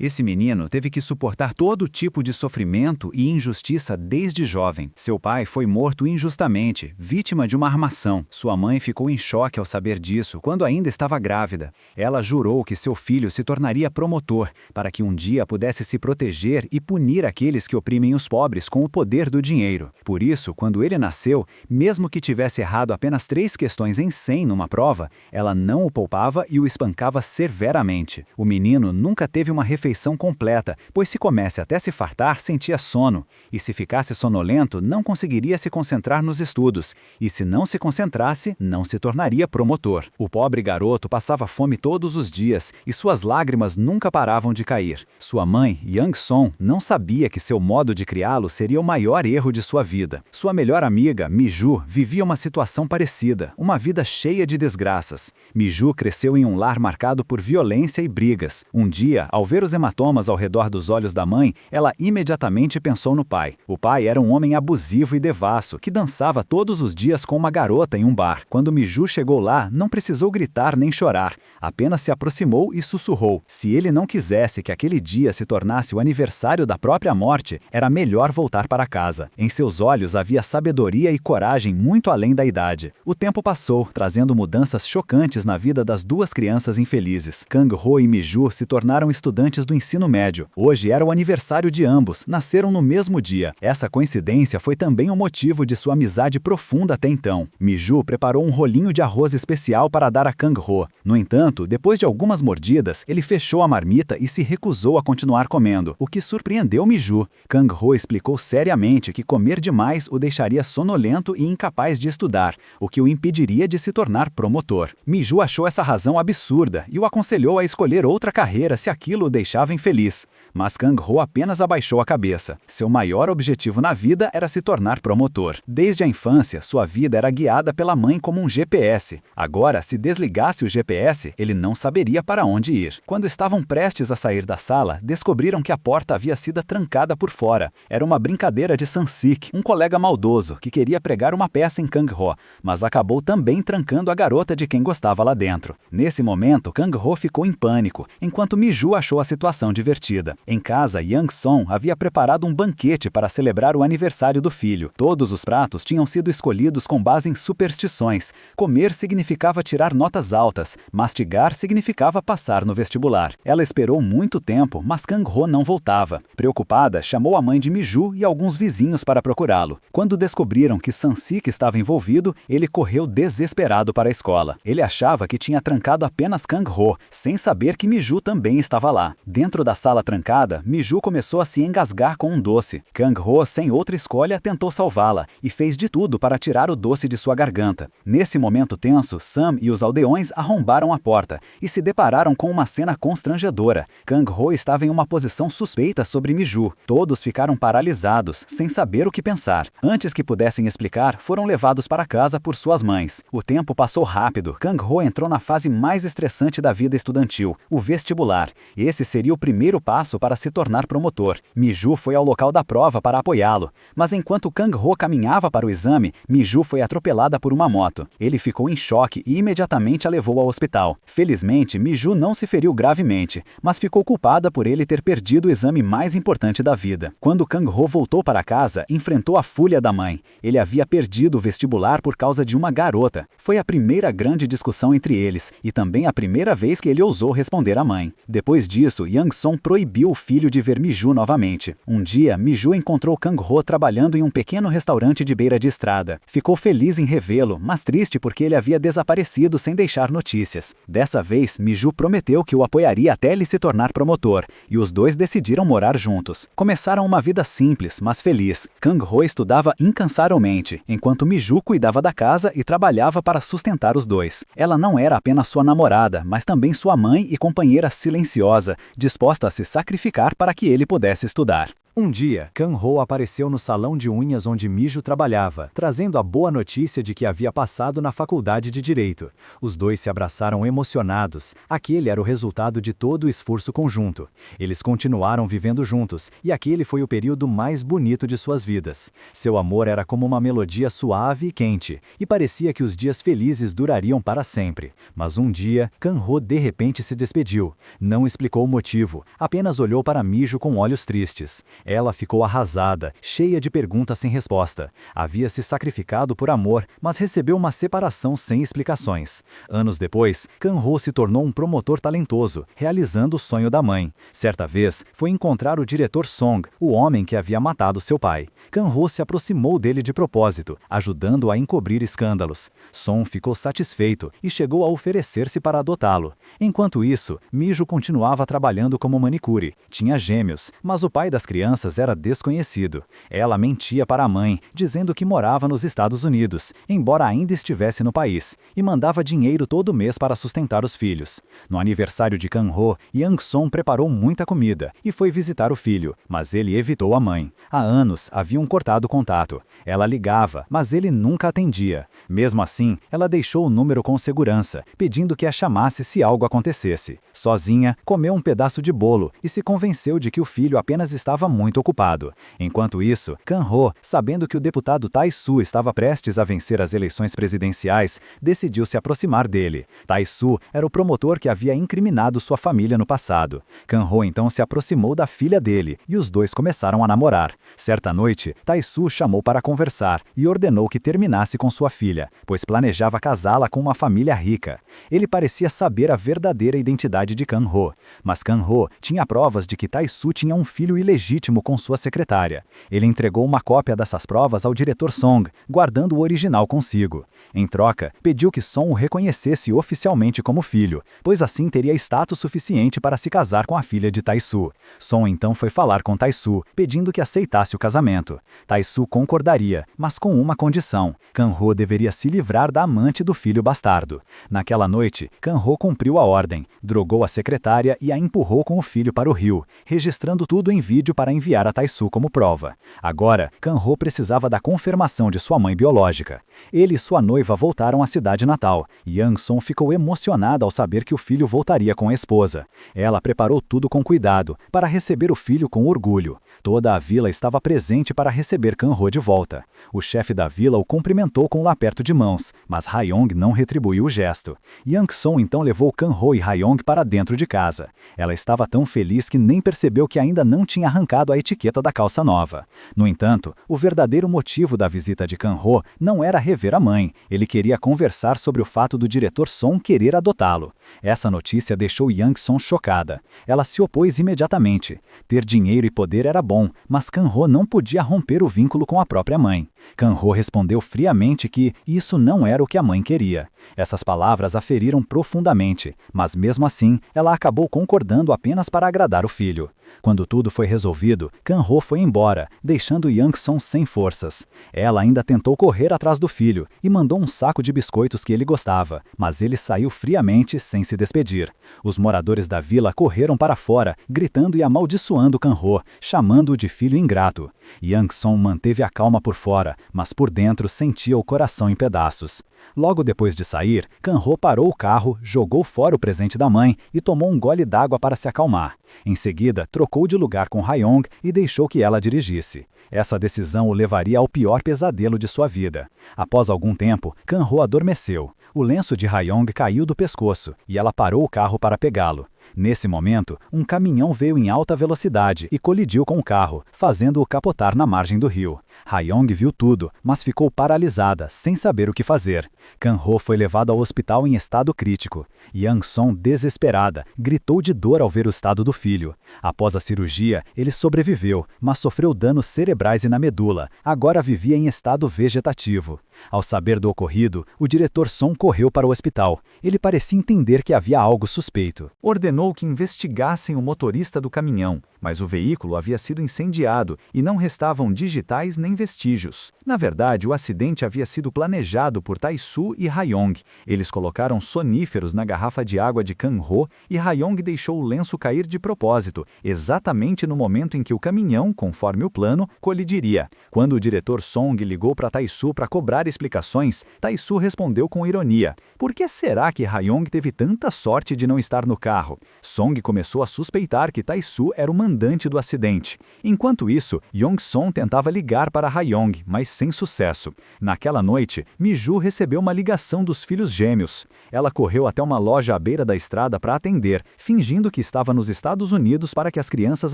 Esse menino teve que suportar todo tipo de sofrimento e injustiça desde jovem. Seu pai foi morto injustamente, vítima de uma armação. Sua mãe ficou em choque ao saber disso quando ainda estava grávida. Ela jurou que seu filho se tornaria promotor, para que um dia pudesse se proteger e punir aqueles que oprimem os pobres com o poder do dinheiro. Por isso, quando ele nasceu, mesmo que tivesse errado apenas 3 questões em 100 numa prova, ela não o poupava e o espancava severamente. O menino nunca teve uma refeição completa, pois se comesse até se fartar, sentia sono, e se ficasse sonolento, não conseguiria se concentrar nos estudos, e se não se concentrasse, não se tornaria promotor. O pobre garoto passava fome todos os dias, e suas lágrimas nunca paravam de cair. Sua mãe, Yang Song, não sabia que seu modo de criá-lo seria o maior erro de sua vida. Sua melhor amiga, Mi-ju, vivia uma situação parecida, uma vida cheia de desgraças. Mi-ju cresceu em um lar marcado por violência e brigas. Um dia, ao ver os hematomas ao redor dos olhos da mãe, ela imediatamente pensou no pai. O pai era um homem abusivo e devasso, que dançava todos os dias com uma garota em um bar. Quando Mi-ju chegou lá, não precisou gritar nem chorar, apenas se aproximou e sussurrou. Se ele não quisesse que aquele dia se tornasse o aniversário da própria morte, era melhor voltar para casa. Em seus olhos havia sabedoria e coragem muito além da idade. O tempo passou, trazendo mudanças chocantes na vida das duas crianças infelizes. Kang-ho e Mi-ju se tornaram estudantes do ensino médio. Hoje era o aniversário de ambos, nasceram no mesmo dia. Essa coincidência foi também o motivo de sua amizade profunda até então. Mi-ju preparou um rolinho de arroz especial para dar a Kang-ho. No entanto, depois de algumas mordidas, ele fechou a marmita e se recusou a continuar comendo, o que surpreendeu Mi-ju. Kang-ho explicou seriamente que comer demais o deixaria sonolento e incapaz de estudar, o que o impediria de se tornar promotor. Mi-ju achou essa razão absurda e o aconselhou a escolher outra carreira se aquilo o deixava infeliz. Mas Kang-ho apenas abaixou a cabeça. Seu maior objetivo na vida era se tornar promotor. Desde a infância, sua vida era guiada pela mãe como um GPS. Agora, se desligasse o GPS, ele não saberia para onde ir. Quando estavam prestes a sair da sala, descobriram que a porta havia sido trancada por fora. Era uma brincadeira de San-sik, um colega maldoso, que queria pregar uma peça em Kang-ho, mas acabou também trancando a garota de quem gostava lá dentro. Nesse momento, Kang-ho ficou em pânico, enquanto Mi-ju achou a situação divertida. Em casa, Yang Song havia preparado um banquete para celebrar o aniversário do filho. Todos os pratos tinham sido escolhidos com base em superstições. Comer significava tirar notas altas, mastigar significava passar no vestibular. Ela esperou muito tempo, mas Kang-ho não voltava. Preocupada, chamou a mãe de Mi-ju e alguns vizinhos para procurá-lo. Quando descobriram que San-sik estava envolvido, ele correu desesperado para a escola. Ele achava que tinha trancado apenas Kang-ho, sem saber que Mi-ju também estava lá. Dentro da sala trancada, Mi-ju começou a se engasgar com um doce. Kang-ho, sem outra escolha, tentou salvá-la e fez de tudo para tirar o doce de sua garganta. Nesse momento tenso, Sam e os aldeões arrombaram a porta e se depararam com uma cena constrangedora. Kang-ho estava em uma posição suspeita sobre Mi-ju. Todos ficaram paralisados, sem saber o que pensar. Antes que pudessem explicar, foram levados para casa por suas mães. O tempo passou rápido. Kang-ho entrou na fase mais estressante da vida estudantil, o vestibular. Esse seria o primeiro passo para se tornar promotor. Mi-ju foi ao local da prova para apoiá-lo, mas enquanto Kang-ho caminhava para o exame, Mi-ju foi atropelada por uma moto. Ele ficou em choque e imediatamente a levou ao hospital. Felizmente, Mi-ju não se feriu gravemente, mas ficou culpada por ele ter perdido o exame mais importante da vida. Quando Kang-ho voltou para casa, enfrentou a fúria da mãe. Ele havia perdido o vestibular por causa de uma garota. Foi a primeira grande discussão entre eles e também a primeira vez que ele ousou responder à mãe. Depois disso, Yang Song proibiu o filho de ver Mi-ju novamente. Um dia, Mi-ju encontrou Kang-ho trabalhando em um pequeno restaurante de beira de estrada. Ficou feliz em revê-lo, mas triste porque ele havia desaparecido sem deixar notícias. Dessa vez, Mi-ju prometeu que o apoiaria até ele se tornar promotor, e os dois decidiram morar juntos. Começaram uma vida simples, mas feliz. Kang-ho estudava incansavelmente, enquanto Mi-ju cuidava da casa e trabalhava para sustentar os dois. Ela não era apenas sua namorada, mas também sua mãe e companheira silenciosa, disposta a se sacrificar para que ele pudesse estudar. Um dia, Kang-ho apareceu no salão de unhas onde Mijo trabalhava, trazendo a boa notícia de que havia passado na faculdade de Direito. Os dois se abraçaram emocionados. Aquele era o resultado de todo o esforço conjunto. Eles continuaram vivendo juntos, e aquele foi o período mais bonito de suas vidas. Seu amor era como uma melodia suave e quente, e parecia que os dias felizes durariam para sempre. Mas um dia, Kang-ho de repente se despediu. Não explicou o motivo, apenas olhou para Mijo com olhos tristes. Ela ficou arrasada, cheia de perguntas sem resposta. Havia se sacrificado por amor, mas recebeu uma separação sem explicações. Anos depois, Kang-ho se tornou um promotor talentoso, realizando o sonho da mãe. Certa vez, foi encontrar o diretor Song, o homem que havia matado seu pai. Kang-ho se aproximou dele de propósito, ajudando-o a encobrir escândalos. Song ficou satisfeito e chegou a oferecer-se para adotá-lo. Enquanto isso, Mijo continuava trabalhando como manicure. Tinha gêmeos, mas o pai das crianças era desconhecido. Ela mentia para a mãe, dizendo que morava nos Estados Unidos, embora ainda estivesse no país, e mandava dinheiro todo mês para sustentar os filhos. No aniversário de Kang-ho, Yang-song preparou muita comida e foi visitar o filho, mas ele evitou a mãe. Há anos haviam cortado contato. Ela ligava, mas ele nunca atendia. Mesmo assim, ela deixou o número com segurança, pedindo que a chamasse se algo acontecesse. Sozinha, comeu um pedaço de bolo e se convenceu de que o filho apenas estava muito ocupado. Enquanto isso, Kang-ho, sabendo que o deputado Tai-su estava prestes a vencer as eleições presidenciais, decidiu se aproximar dele. Tai-su era o promotor que havia incriminado sua família no passado. Kang-ho então se aproximou da filha dele e os dois começaram a namorar. Certa noite, Tai-su chamou para conversar e ordenou que terminasse com sua filha, pois planejava casá-la com uma família rica. Ele parecia saber a verdadeira identidade de Kang-ho, mas Kang-ho tinha provas de que Tai-su tinha um filho ilegítimo com sua secretária. Ele entregou uma cópia dessas provas ao diretor Song, guardando o original consigo. Em troca, pediu que Song o reconhecesse oficialmente como filho, pois assim teria status suficiente para se casar com a filha de Tai-su. Song então foi falar com Tai-su, pedindo que aceitasse o casamento. Tai-su concordaria, mas com uma condição: Kang-ho deveria se livrar da amante do filho bastardo. Naquela noite, Kang-ho cumpriu a ordem, drogou a secretária e a empurrou com o filho para o rio, registrando tudo em vídeo para enviar a Tai-su como prova. Agora, Kang-ho precisava da confirmação de sua mãe biológica. Ele e sua noiva voltaram à cidade natal, e Yang-song ficou emocionada ao saber que o filho voltaria com a esposa. Ela preparou tudo com cuidado, para receber o filho com orgulho. Toda a vila estava presente para receber Kang-ho de volta. O chefe da vila o cumprimentou com um aperto de mãos, mas Ha-yong não retribuiu o gesto. Yang-song então levou Kang-ho e Ha-yong para dentro de casa. Ela estava tão feliz que nem percebeu que ainda não tinha arrancado a etiqueta da calça nova. No entanto, o verdadeiro motivo da visita de Kang-ho não era rever a mãe. Ele queria conversar sobre o fato do diretor Song querer adotá-lo. Essa notícia deixou Yang-song chocada. Ela se opôs imediatamente. Ter dinheiro e poder era bom, mas Kang-ho não podia romper o vínculo com a própria mãe. Kang-ho respondeu friamente que isso não era o que a mãe queria. Essas palavras a feriram profundamente, mas mesmo assim, ela acabou concordando apenas para agradar o filho. Quando tudo foi resolvido, Kang-ho foi embora, deixando Yang-song sem forças. Ela ainda tentou correr atrás do filho e mandou um saco de biscoitos que ele gostava, mas ele saiu friamente sem se despedir. Os moradores da vila correram para fora, gritando e amaldiçoando Kang-ho, chamando-o de filho ingrato. Yang-song manteve a calma por fora, mas por dentro sentia o coração em pedaços. Logo depois de sair, Kang-ho parou o carro, jogou fora o presente da mãe e tomou um gole d'água para se acalmar. Em seguida, trocou de lugar com Ha-yong e deixou que ela dirigisse. Essa decisão o levaria ao pior pesadelo de sua vida. Após algum tempo, Kang-ho adormeceu. O lenço de Ha-yong caiu do pescoço e ela parou o carro para pegá-lo. Nesse momento, um caminhão veio em alta velocidade e colidiu com o carro, fazendo-o capotar na margem do rio. Ha-yong viu tudo, mas ficou paralisada, sem saber o que fazer. Kang-ho foi levado ao hospital em estado crítico. Yang-song, desesperada, gritou de dor ao ver o estado do filho. Após a cirurgia, ele sobreviveu, mas sofreu danos cerebrais e na medula. Agora vivia em estado vegetativo. Ao saber do ocorrido, o diretor Song correu para o hospital. Ele parecia entender que havia algo suspeito. Ordenou que investigassem o motorista do caminhão, mas o veículo havia sido incendiado e não restavam digitais nem vestígios. Na verdade, o acidente havia sido planejado por Tae-soo e Ha-yong. Eles colocaram soníferos na garrafa de água de Kang-ho e Ha-yong deixou o lenço cair de propósito, exatamente no momento em que o caminhão, conforme o plano, colidiria. Quando o diretor Song ligou para Tae-soo para cobrar explicações, Tae-soo respondeu com ironia: "Por que será que Ha-yong teve tanta sorte de não estar no carro?" Song começou a suspeitar que Tae-soo era o mandante do acidente. Enquanto isso, Yong-song tentava ligar para Ha-yong, mas sem sucesso. Naquela noite, Mi-ju recebeu uma ligação dos filhos gêmeos. Ela correu até uma loja à beira da estrada para atender, fingindo que estava nos Estados Unidos para que as crianças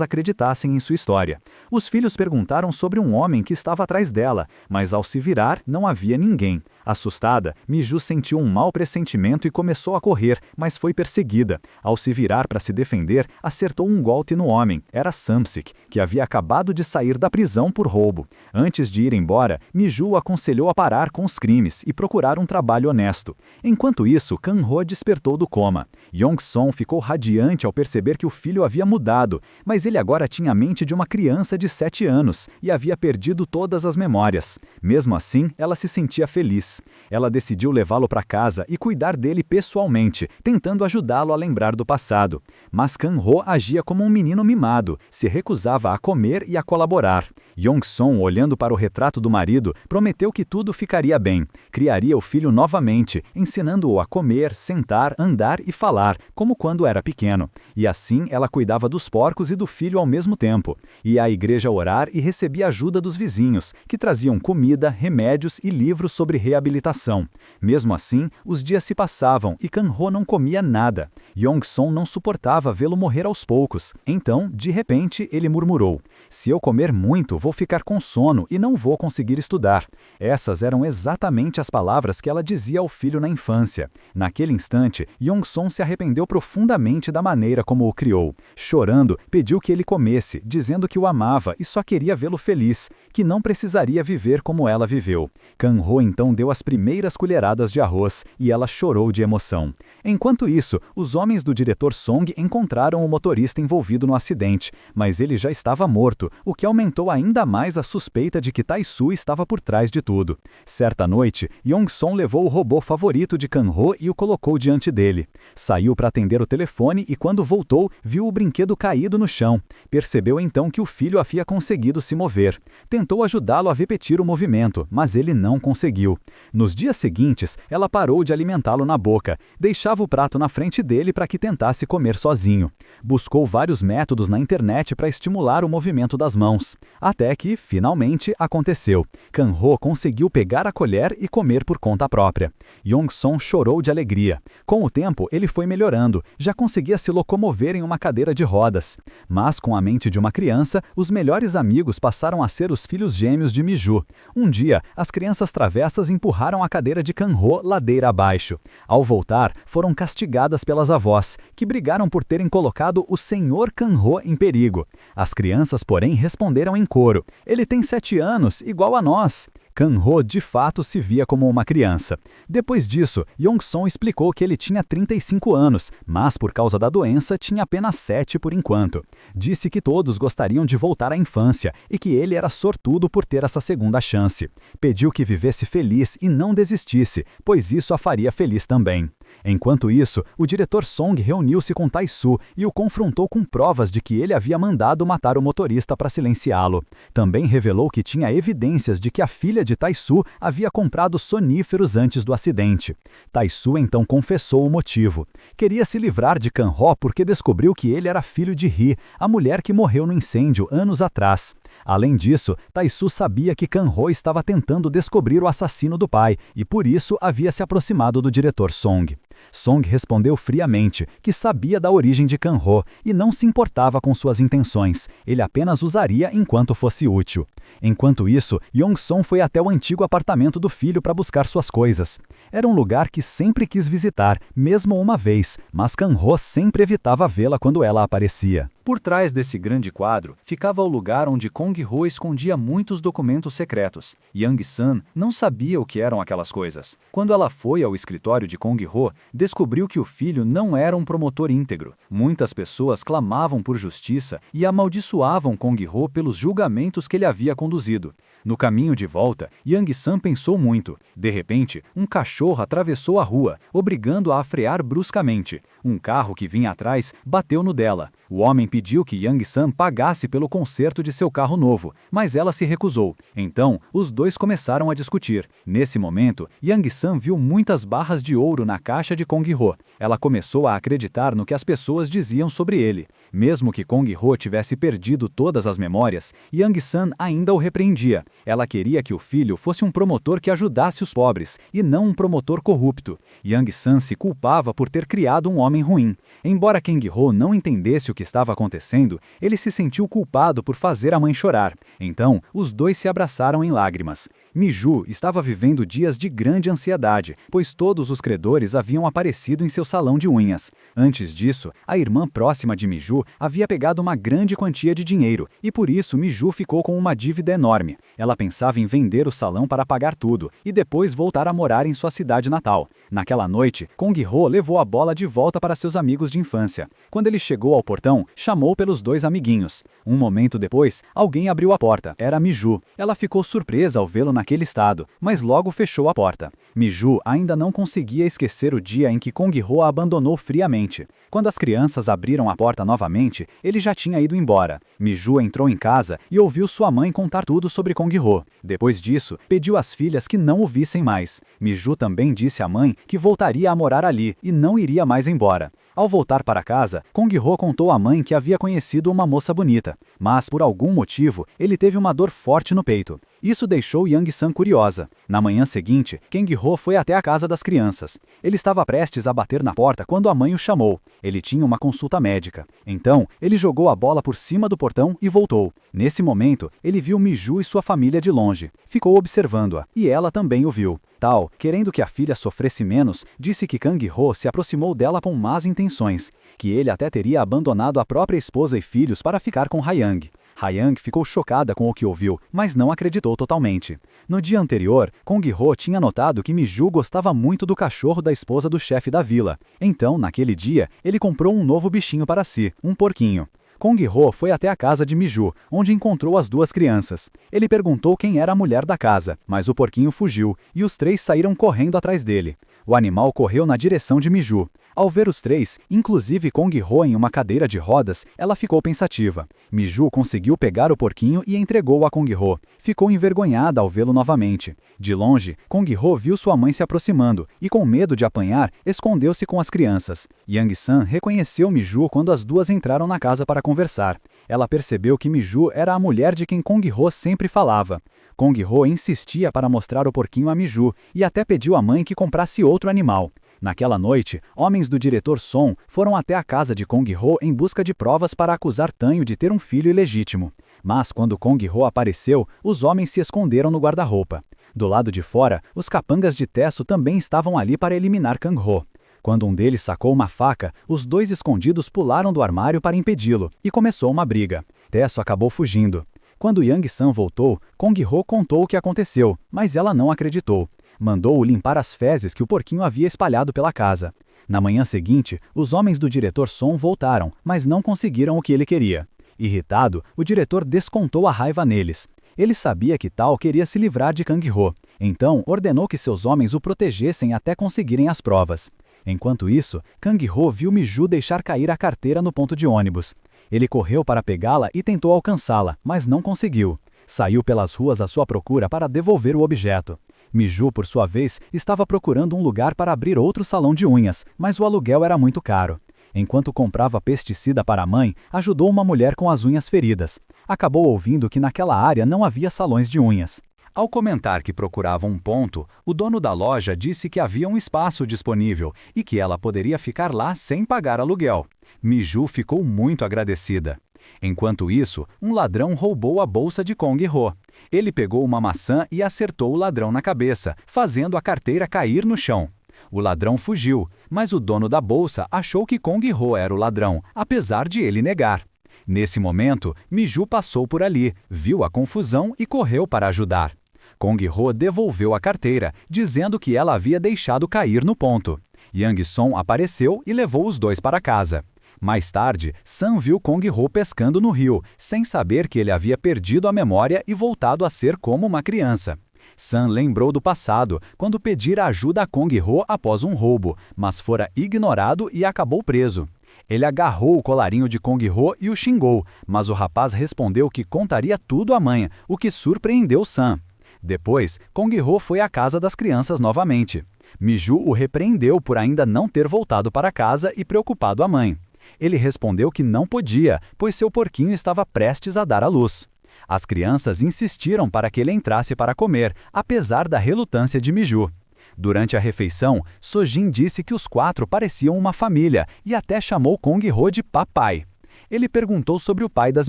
acreditassem em sua história. Os filhos perguntaram sobre um homem que estava atrás dela, mas ao se virar, não havia ninguém. Assustada, Mi-ju sentiu um mau pressentimento e começou a correr, mas foi perseguida. Ao se virar para se defender, acertou um golpe no homem. Era Samsik, que havia acabado de sair da prisão por roubo. Antes de ir embora, Mi-ju o aconselhou a parar com os crimes e procurar um trabalho honesto. Enquanto isso, Kang-ho despertou do coma. Yong-song ficou radiante ao perceber que o filho havia mudado, mas ele agora tinha a mente de uma criança de 7 anos e havia perdido todas as memórias. Mesmo assim, ela se sentia feliz. Ela decidiu levá-lo para casa e cuidar dele pessoalmente, tentando ajudá-lo a lembrar do passado. Mas Kang-ho agia como um menino mimado, se recusava a comer e a colaborar. Yong-song, olhando para o retrato do marido, prometeu que tudo ficaria bem. Criaria o filho novamente, ensinando-o a comer, sentar, andar e falar, como quando era pequeno. E assim ela cuidava dos porcos e do filho ao mesmo tempo. Ia à igreja orar e recebia ajuda dos vizinhos, que traziam comida, remédios e livros sobre reabilitação. Mesmo assim, os dias se passavam e Kang-ho não comia nada. Yong-song não suportava vê-lo morrer aos poucos. Então, de repente, ele murmurou: "Se eu comer muito, vou ficar com sono e não vou conseguir estudar." Essas eram exatamente as palavras que ela dizia ao filho na infância. Naquele instante, Yong-song se arrependeu profundamente da maneira como o criou. Chorando, pediu que ele comesse, dizendo que o amava e só queria vê-lo feliz, que não precisaria viver como ela viveu. Kang-ho então deu as primeiras colheradas de arroz e ela chorou de emoção. Enquanto isso, os homens do diretor Song encontraram o motorista envolvido no acidente, mas ele já estava morto, o que aumentou ainda mais a suspeita de que Tae-soo estava por trás de tudo. Certa noite, Yong-song levou o robô favorito de Kang-ho e o colocou diante dele. Saiu para atender o telefone e quando voltou, viu o brinquedo caído no chão. Percebeu então que o filho havia conseguido se mover. Tentou ajudá-lo a repetir o movimento, mas ele não conseguiu. Nos dias seguintes, ela parou de alimentá-lo na boca, deixava o prato na frente dele para que tentasse comer sozinho. Buscou vários métodos na internet para estimular o movimento das mãos. Até que, finalmente, aconteceu. Kang-ho conseguiu pegar a colher e comer por conta própria. Yong-song chorou de alegria. Com o tempo, ele foi melhorando, já conseguia se locomover em uma cadeira de rodas. Mas, com a mente de uma criança, os melhores amigos passaram a ser os filhos gêmeos de Mi-ju. Um dia, as crianças travessas empurraram a cadeira de Kang-ho ladeira abaixo. Ao voltar, foram castigadas pelas avós, que brigaram por terem colocado o senhor Kang-ho em perigo. As crianças, porém, responderam em coro: "Ele tem 7 anos, igual a nós." Kang-ho de fato se via como uma criança. Depois disso, Yong-song explicou que ele tinha 35 anos, mas por causa da doença tinha apenas 7 por enquanto. Disse que todos gostariam de voltar à infância e que ele era sortudo por ter essa segunda chance. Pediu que vivesse feliz e não desistisse, pois isso a faria feliz também. Enquanto isso, o diretor Song reuniu-se com Tae-soo e o confrontou com provas de que ele havia mandado matar o motorista para silenciá-lo. Também revelou que tinha evidências de que a filha de Tae-soo havia comprado soníferos antes do acidente. Tae-soo então confessou o motivo. Queria se livrar de Kang-ho porque descobriu que ele era filho de Ri, a mulher que morreu no incêndio anos atrás. Além disso, Tae-soo sabia que Kang-ho estava tentando descobrir o assassino do pai e por isso havia se aproximado do diretor Song. Song respondeu friamente que sabia da origem de Kang-ho e não se importava com suas intenções, ele apenas usaria enquanto fosse útil. Enquanto isso, Yong-song foi até o antigo apartamento do filho para buscar suas coisas. Era um lugar que sempre quis visitar, mesmo uma vez, mas Kang-ho sempre evitava vê-la quando ela aparecia. Por trás desse grande quadro, ficava o lugar onde Kong-ho escondia muitos documentos secretos. Young-san não sabia o que eram aquelas coisas. Quando ela foi ao escritório de Kong-ho, descobriu que o filho não era um promotor íntegro. Muitas pessoas clamavam por justiça e amaldiçoavam Kong-ho pelos julgamentos que ele havia conduzido. No caminho de volta, Young-san pensou muito. De repente, um cachorro atravessou a rua, obrigando-a a frear bruscamente. Um carro que vinha atrás bateu no dela. O homem pediu que Young-san pagasse pelo conserto de seu carro novo, mas ela se recusou. Então, os dois começaram a discutir. Nesse momento, Young-san viu muitas barras de ouro na caixa de Kong-ho. Ela começou a acreditar no que as pessoas diziam sobre ele. Mesmo que Kong-ho tivesse perdido todas as memórias, Young-san ainda o repreendia. Ela queria que o filho fosse um promotor que ajudasse os pobres, e não um promotor corrupto. Young-san se culpava por ter criado um homem ruim. Embora Kang-ho não entendesse o que estava acontecendo, ele se sentiu culpado por fazer a mãe chorar. Então, os dois se abraçaram em lágrimas. Mi-ju estava vivendo dias de grande ansiedade, pois todos os credores haviam aparecido em seu salão de unhas. Antes disso, a irmã próxima de Mi-ju havia pegado uma grande quantia de dinheiro, e por isso Mi-ju ficou com uma dívida enorme. Ela pensava em vender o salão para pagar tudo, e depois voltar a morar em sua cidade natal. Naquela noite, Kong-ho levou a bola de volta para seus amigos de infância. Quando ele chegou ao portão, chamou pelos dois amiguinhos. Um momento depois, alguém abriu a porta. Era Mi-ju. Ela ficou surpresa ao vê-lo naquele estado, mas logo fechou a porta. Mi-ju ainda não conseguia esquecer o dia em que Kong-ho a abandonou friamente. Quando as crianças abriram a porta novamente, ele já tinha ido embora. Mi-ju entrou em casa e ouviu sua mãe contar tudo sobre Kong-ho. Depois disso, pediu às filhas que não o vissem mais. Mi-ju também disse à mãe que voltaria a morar ali e não iria mais embora. Ao voltar para casa, Kong-ho contou à mãe que havia conhecido uma moça bonita, mas por algum motivo ele teve uma dor forte no peito. Isso deixou Young-san curiosa. Na manhã seguinte, Kang-ho foi até a casa das crianças. Ele estava prestes a bater na porta quando a mãe o chamou. Ele tinha uma consulta médica. Então, ele jogou a bola por cima do portão e voltou. Nesse momento, ele viu Mi-ju e sua família de longe. Ficou observando-a, e ela também o viu. Tal, querendo que a filha sofresse menos, disse que Kang-ho se aproximou dela com más intenções, que ele até teria abandonado a própria esposa e filhos para ficar com Ha-young. Ha-young ficou chocada com o que ouviu, mas não acreditou totalmente. No dia anterior, Kong-ho tinha notado que Mi-ju gostava muito do cachorro da esposa do chefe da vila. Então, naquele dia, ele comprou um novo bichinho para si, um porquinho. Kong-ho foi até a casa de Mi-ju, onde encontrou as duas crianças. Ele perguntou quem era a mulher da casa, mas o porquinho fugiu, e os três saíram correndo atrás dele. O animal correu na direção de Mi-ju. Ao ver os três, inclusive Kong-ho em uma cadeira de rodas, ela ficou pensativa. Mi-ju conseguiu pegar o porquinho e entregou-o a Kong-ho. Ficou envergonhada ao vê-lo novamente. De longe, Kong-ho viu sua mãe se aproximando e, com medo de apanhar, escondeu-se com as crianças. Young-san reconheceu Mi-ju quando as duas entraram na casa para conversar. Ela percebeu que Mi-ju era a mulher de quem Kong-ho sempre falava. Kong-ho insistia para mostrar o porquinho a Mi-ju e até pediu à mãe que comprasse outro animal. Naquela noite, homens do diretor Son foram até a casa de Kong-ho em busca de provas para acusar Tanho de ter um filho ilegítimo. Mas quando Kong-ho apareceu, os homens se esconderam no guarda-roupa. Do lado de fora, os capangas de Tesso também estavam ali para eliminar Kang-ho. Quando um deles sacou uma faca, os dois escondidos pularam do armário para impedi-lo, e começou uma briga. Tesso acabou fugindo. Quando Young-san voltou, Kong-ho contou o que aconteceu, mas ela não acreditou. Mandou-o limpar as fezes que o porquinho havia espalhado pela casa. Na manhã seguinte, os homens do diretor Son voltaram, mas não conseguiram o que ele queria. Irritado, o diretor descontou a raiva neles. Ele sabia que Tal queria se livrar de Kang-ho, então ordenou que seus homens o protegessem até conseguirem as provas. Enquanto isso, Kang-ho viu Mi-ju deixar cair a carteira no ponto de ônibus. Ele correu para pegá-la e tentou alcançá-la, mas não conseguiu. Saiu pelas ruas à sua procura para devolver o objeto. Mi-ju, por sua vez, estava procurando um lugar para abrir outro salão de unhas, mas o aluguel era muito caro. Enquanto comprava pesticida para a mãe, ajudou uma mulher com as unhas feridas. Acabou ouvindo que naquela área não havia salões de unhas. Ao comentar que procurava um ponto, o dono da loja disse que havia um espaço disponível e que ela poderia ficar lá sem pagar aluguel. Mi-ju ficou muito agradecida. Enquanto isso, um ladrão roubou a bolsa de Kong-ho. Ele pegou uma maçã e acertou o ladrão na cabeça, fazendo a carteira cair no chão. O ladrão fugiu, mas o dono da bolsa achou que Kong-ho era o ladrão, apesar de ele negar. Nesse momento, Miju passou por ali, viu a confusão e correu para ajudar. Kong-ho devolveu a carteira, dizendo que ela havia deixado cair no ponto. Yang-son apareceu e levou os dois para casa. Mais tarde, Sam viu Kong-ho pescando no rio, sem saber que ele havia perdido a memória e voltado a ser como uma criança. Sam lembrou do passado, quando pedira ajuda a Kong-ho após um roubo, mas fora ignorado e acabou preso. Ele agarrou o colarinho de Kong-ho e o xingou, mas o rapaz respondeu que contaria tudo à mãe, o que surpreendeu Sam. Depois, Kong-ho foi à casa das crianças novamente. Miju o repreendeu por ainda não ter voltado para casa e preocupado a mãe. Ele respondeu que não podia, pois seu porquinho estava prestes a dar à luz. As crianças insistiram para que ele entrasse para comer, apesar da relutância de Miju. Durante a refeição, Sojin disse que os quatro pareciam uma família e até chamou Kong-ho de papai. Ele perguntou sobre o pai das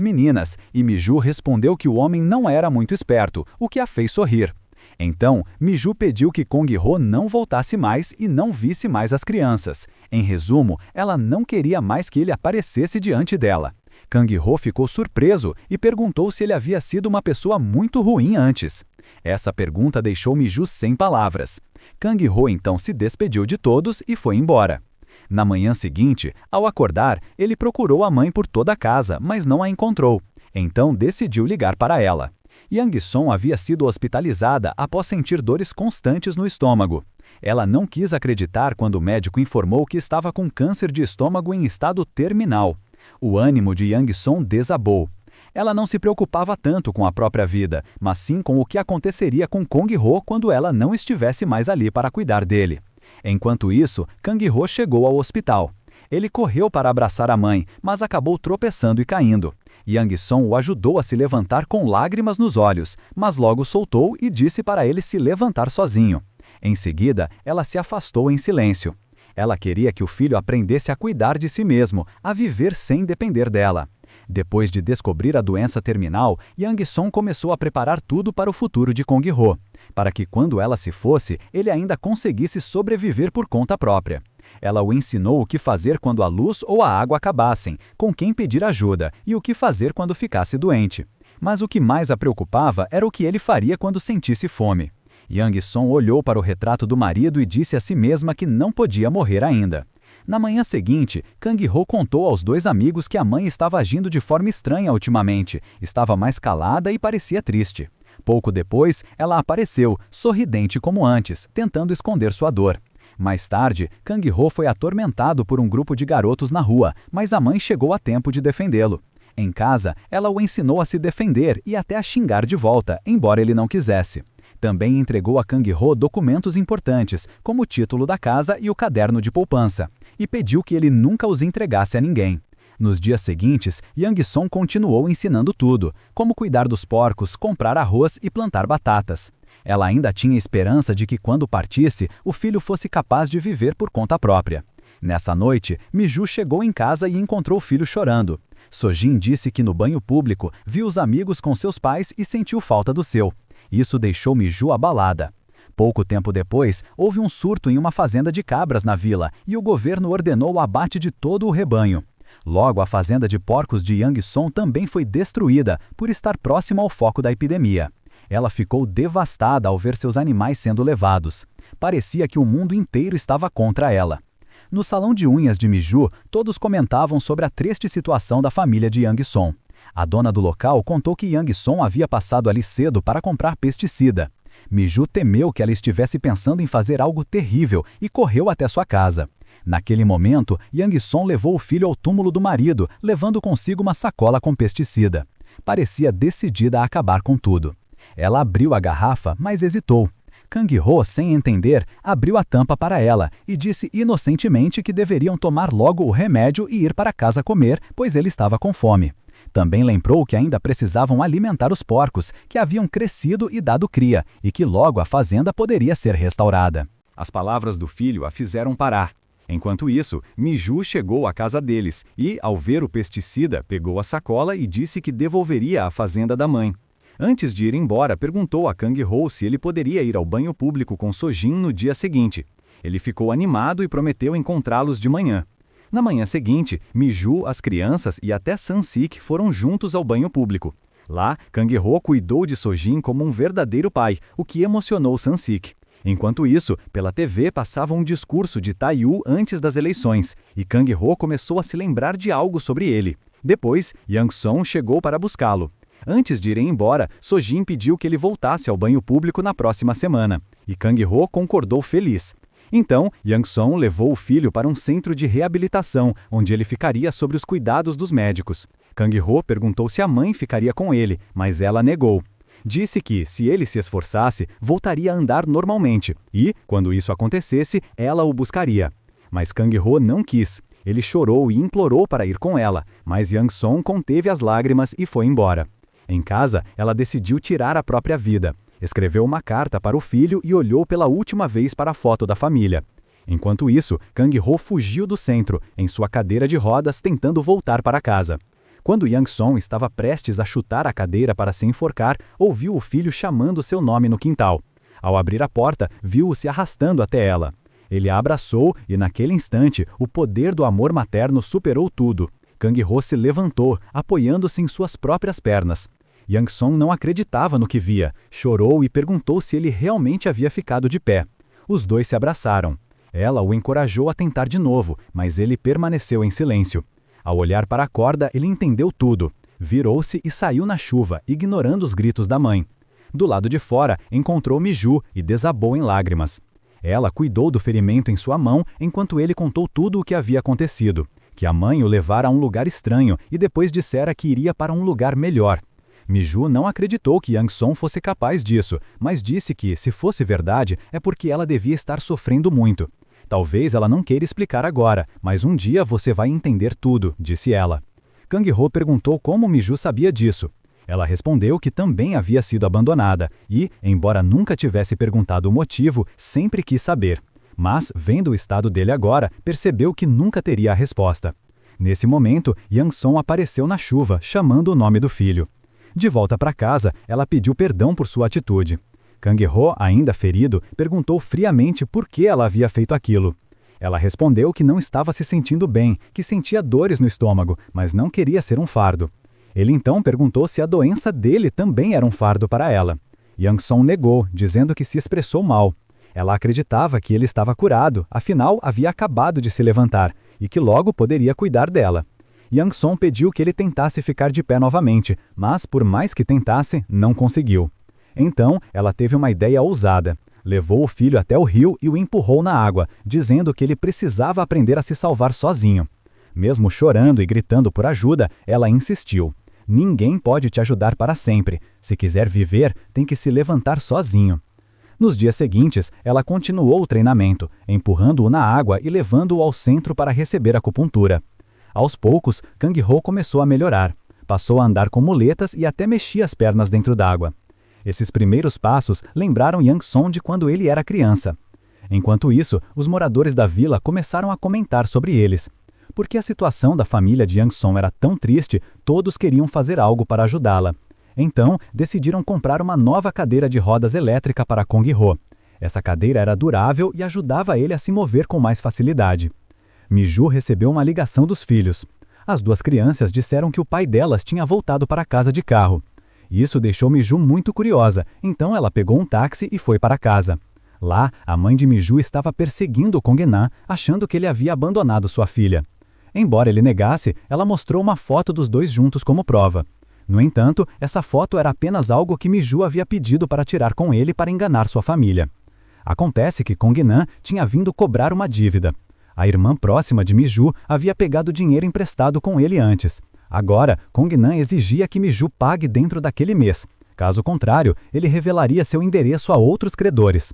meninas e Miju respondeu que o homem não era muito esperto, o que a fez sorrir. Então, Miju pediu que Kong-ho não voltasse mais e não visse mais as crianças. Em resumo, ela não queria mais que ele aparecesse diante dela. Kang-ho ficou surpreso e perguntou se ele havia sido uma pessoa muito ruim antes. Essa pergunta deixou Miju sem palavras. Kang-ho então se despediu de todos e foi embora. Na manhã seguinte, ao acordar, ele procurou a mãe por toda a casa, mas não a encontrou. Então decidiu ligar para ela. Yang-son havia sido hospitalizada após sentir dores constantes no estômago. Ela não quis acreditar quando o médico informou que estava com câncer de estômago em estado terminal. O ânimo de Yang-son desabou. Ela não se preocupava tanto com a própria vida, mas sim com o que aconteceria com Kong-ho quando ela não estivesse mais ali para cuidar dele. Enquanto isso, Kang-ho chegou ao hospital. Ele correu para abraçar a mãe, mas acabou tropeçando e caindo. Yang-son o ajudou a se levantar com lágrimas nos olhos, mas logo soltou e disse para ele se levantar sozinho. Em seguida, ela se afastou em silêncio. Ela queria que o filho aprendesse a cuidar de si mesmo, a viver sem depender dela. Depois de descobrir a doença terminal, Yang-son começou a preparar tudo para o futuro de Kong-ho, para que quando ela se fosse, ele ainda conseguisse sobreviver por conta própria. Ela o ensinou o que fazer quando a luz ou a água acabassem, com quem pedir ajuda e o que fazer quando ficasse doente. Mas o que mais a preocupava era o que ele faria quando sentisse fome. Yang-son olhou para o retrato do marido e disse a si mesma que não podia morrer ainda. Na manhã seguinte, Kang-ho contou aos dois amigos que a mãe estava agindo de forma estranha ultimamente, estava mais calada e parecia triste. Pouco depois, ela apareceu, sorridente como antes, tentando esconder sua dor. Mais tarde, Kang-ho foi atormentado por um grupo de garotos na rua, mas a mãe chegou a tempo de defendê-lo. Em casa, ela o ensinou a se defender e até a xingar de volta, embora ele não quisesse. Também entregou a Kang-ho documentos importantes, como o título da casa e o caderno de poupança, e pediu que ele nunca os entregasse a ninguém. Nos dias seguintes, Yang-son continuou ensinando tudo, como cuidar dos porcos, comprar arroz e plantar batatas. Ela ainda tinha esperança de que quando partisse, o filho fosse capaz de viver por conta própria. Nessa noite, Miju chegou em casa e encontrou o filho chorando. Sojin disse que no banho público viu os amigos com seus pais e sentiu falta do seu. Isso deixou Miju abalada. Pouco tempo depois, houve um surto em uma fazenda de cabras na vila e o governo ordenou o abate de todo o rebanho. Logo, a fazenda de porcos de Yang-son também foi destruída por estar próxima ao foco da epidemia. Ela ficou devastada ao ver seus animais sendo levados. Parecia que o mundo inteiro estava contra ela. No salão de unhas de Miju, todos comentavam sobre a triste situação da família de Yang-son. A dona do local contou que Yang-son havia passado ali cedo para comprar pesticida. Miju temeu que ela estivesse pensando em fazer algo terrível e correu até sua casa. Naquele momento, Yang-son levou o filho ao túmulo do marido, levando consigo uma sacola com pesticida. Parecia decidida a acabar com tudo. Ela abriu a garrafa, mas hesitou. Kang-ho, sem entender, abriu a tampa para ela e disse inocentemente que deveriam tomar logo o remédio e ir para casa comer, pois ele estava com fome. Também lembrou que ainda precisavam alimentar os porcos, que haviam crescido e dado cria, e que logo a fazenda poderia ser restaurada. As palavras do filho a fizeram parar. Enquanto isso, Miju chegou à casa deles e, ao ver o pesticida, pegou a sacola e disse que devolveria à fazenda da mãe. Antes de ir embora, perguntou a Kang-ho se ele poderia ir ao banho público com Sojin no dia seguinte. Ele ficou animado e prometeu encontrá-los de manhã. Na manhã seguinte, Miju, as crianças e até Sansik foram juntos ao banho público. Lá, Kang-ho cuidou de Sojin como um verdadeiro pai, o que emocionou Sansik. Enquanto isso, pela TV passava um discurso de Taeyu antes das eleições, e Kang-ho começou a se lembrar de algo sobre ele. Depois, Yang-song chegou para buscá-lo. Antes de irem embora, Sojin pediu que ele voltasse ao banho público na próxima semana, e Kang-ho concordou feliz. Então, Yang-song levou o filho para um centro de reabilitação, onde ele ficaria sob os cuidados dos médicos. Kang-ho perguntou se a mãe ficaria com ele, mas ela negou. Disse que, se ele se esforçasse, voltaria a andar normalmente, e, quando isso acontecesse, ela o buscaria. Mas Kang-ho não quis. Ele chorou e implorou para ir com ela, mas Yang-song conteve as lágrimas e foi embora. Em casa, ela decidiu tirar a própria vida. Escreveu uma carta para o filho e olhou pela última vez para a foto da família. Enquanto isso, Kang-ho fugiu do centro, em sua cadeira de rodas, tentando voltar para casa. Quando Yang-song estava prestes a chutar a cadeira para se enforcar, ouviu o filho chamando seu nome no quintal. Ao abrir a porta, viu-o se arrastando até ela. Ele a abraçou e, naquele instante, o poder do amor materno superou tudo. Kang-ho se levantou, apoiando-se em suas próprias pernas. Yang-song não acreditava no que via, chorou e perguntou se ele realmente havia ficado de pé. Os dois se abraçaram. Ela o encorajou a tentar de novo, mas ele permaneceu em silêncio. Ao olhar para a corda, ele entendeu tudo. Virou-se e saiu na chuva, ignorando os gritos da mãe. Do lado de fora, encontrou Miju e desabou em lágrimas. Ela cuidou do ferimento em sua mão enquanto ele contou tudo o que havia acontecido. Que a mãe o levara a um lugar estranho e depois dissera que iria para um lugar melhor. Miju não acreditou que Yang-song fosse capaz disso, mas disse que, se fosse verdade, é porque ela devia estar sofrendo muito. Talvez ela não queira explicar agora, mas um dia você vai entender tudo, disse ela. Kang-ho perguntou como Miju sabia disso. Ela respondeu que também havia sido abandonada e, embora nunca tivesse perguntado o motivo, sempre quis saber. Mas, vendo o estado dele agora, percebeu que nunca teria a resposta. Nesse momento, Yang-song apareceu na chuva, chamando o nome do filho. De volta para casa, ela pediu perdão por sua atitude. Kang-ho, ainda ferido, perguntou friamente por que ela havia feito aquilo. Ela respondeu que não estava se sentindo bem, que sentia dores no estômago, mas não queria ser um fardo. Ele então perguntou se a doença dele também era um fardo para ela. Yang-song negou, dizendo que se expressou mal. Ela acreditava que ele estava curado, afinal havia acabado de se levantar, e que logo poderia cuidar dela. Yang-song pediu que ele tentasse ficar de pé novamente, mas por mais que tentasse, não conseguiu. Então, ela teve uma ideia ousada. Levou o filho até o rio e o empurrou na água, dizendo que ele precisava aprender a se salvar sozinho. Mesmo chorando e gritando por ajuda, ela insistiu. Ninguém pode te ajudar para sempre. Se quiser viver, tem que se levantar sozinho. Nos dias seguintes, ela continuou o treinamento, empurrando-o na água e levando-o ao centro para receber acupuntura. Aos poucos, Kang-ho começou a melhorar. Passou a andar com muletas e até mexia as pernas dentro d'água. Esses primeiros passos lembraram Yang-song de quando ele era criança. Enquanto isso, os moradores da vila começaram a comentar sobre eles. Porque a situação da família de Yang-song era tão triste, todos queriam fazer algo para ajudá-la. Então, decidiram comprar uma nova cadeira de rodas elétrica para Kang-ho. Essa cadeira era durável e ajudava ele a se mover com mais facilidade. Miju recebeu uma ligação dos filhos. As duas crianças disseram que o pai delas tinha voltado para casa de carro. Isso deixou Miju muito curiosa, então ela pegou um táxi e foi para casa. Lá, a mãe de Miju estava perseguindo Kong-nan, achando que ele havia abandonado sua filha. Embora ele negasse, ela mostrou uma foto dos dois juntos como prova. No entanto, essa foto era apenas algo que Miju havia pedido para tirar com ele para enganar sua família. Acontece que Kong-nan tinha vindo cobrar uma dívida. A irmã próxima de Miju havia pegado dinheiro emprestado com ele antes. Agora, Kong-nan exigia que Miju pague dentro daquele mês. Caso contrário, ele revelaria seu endereço a outros credores.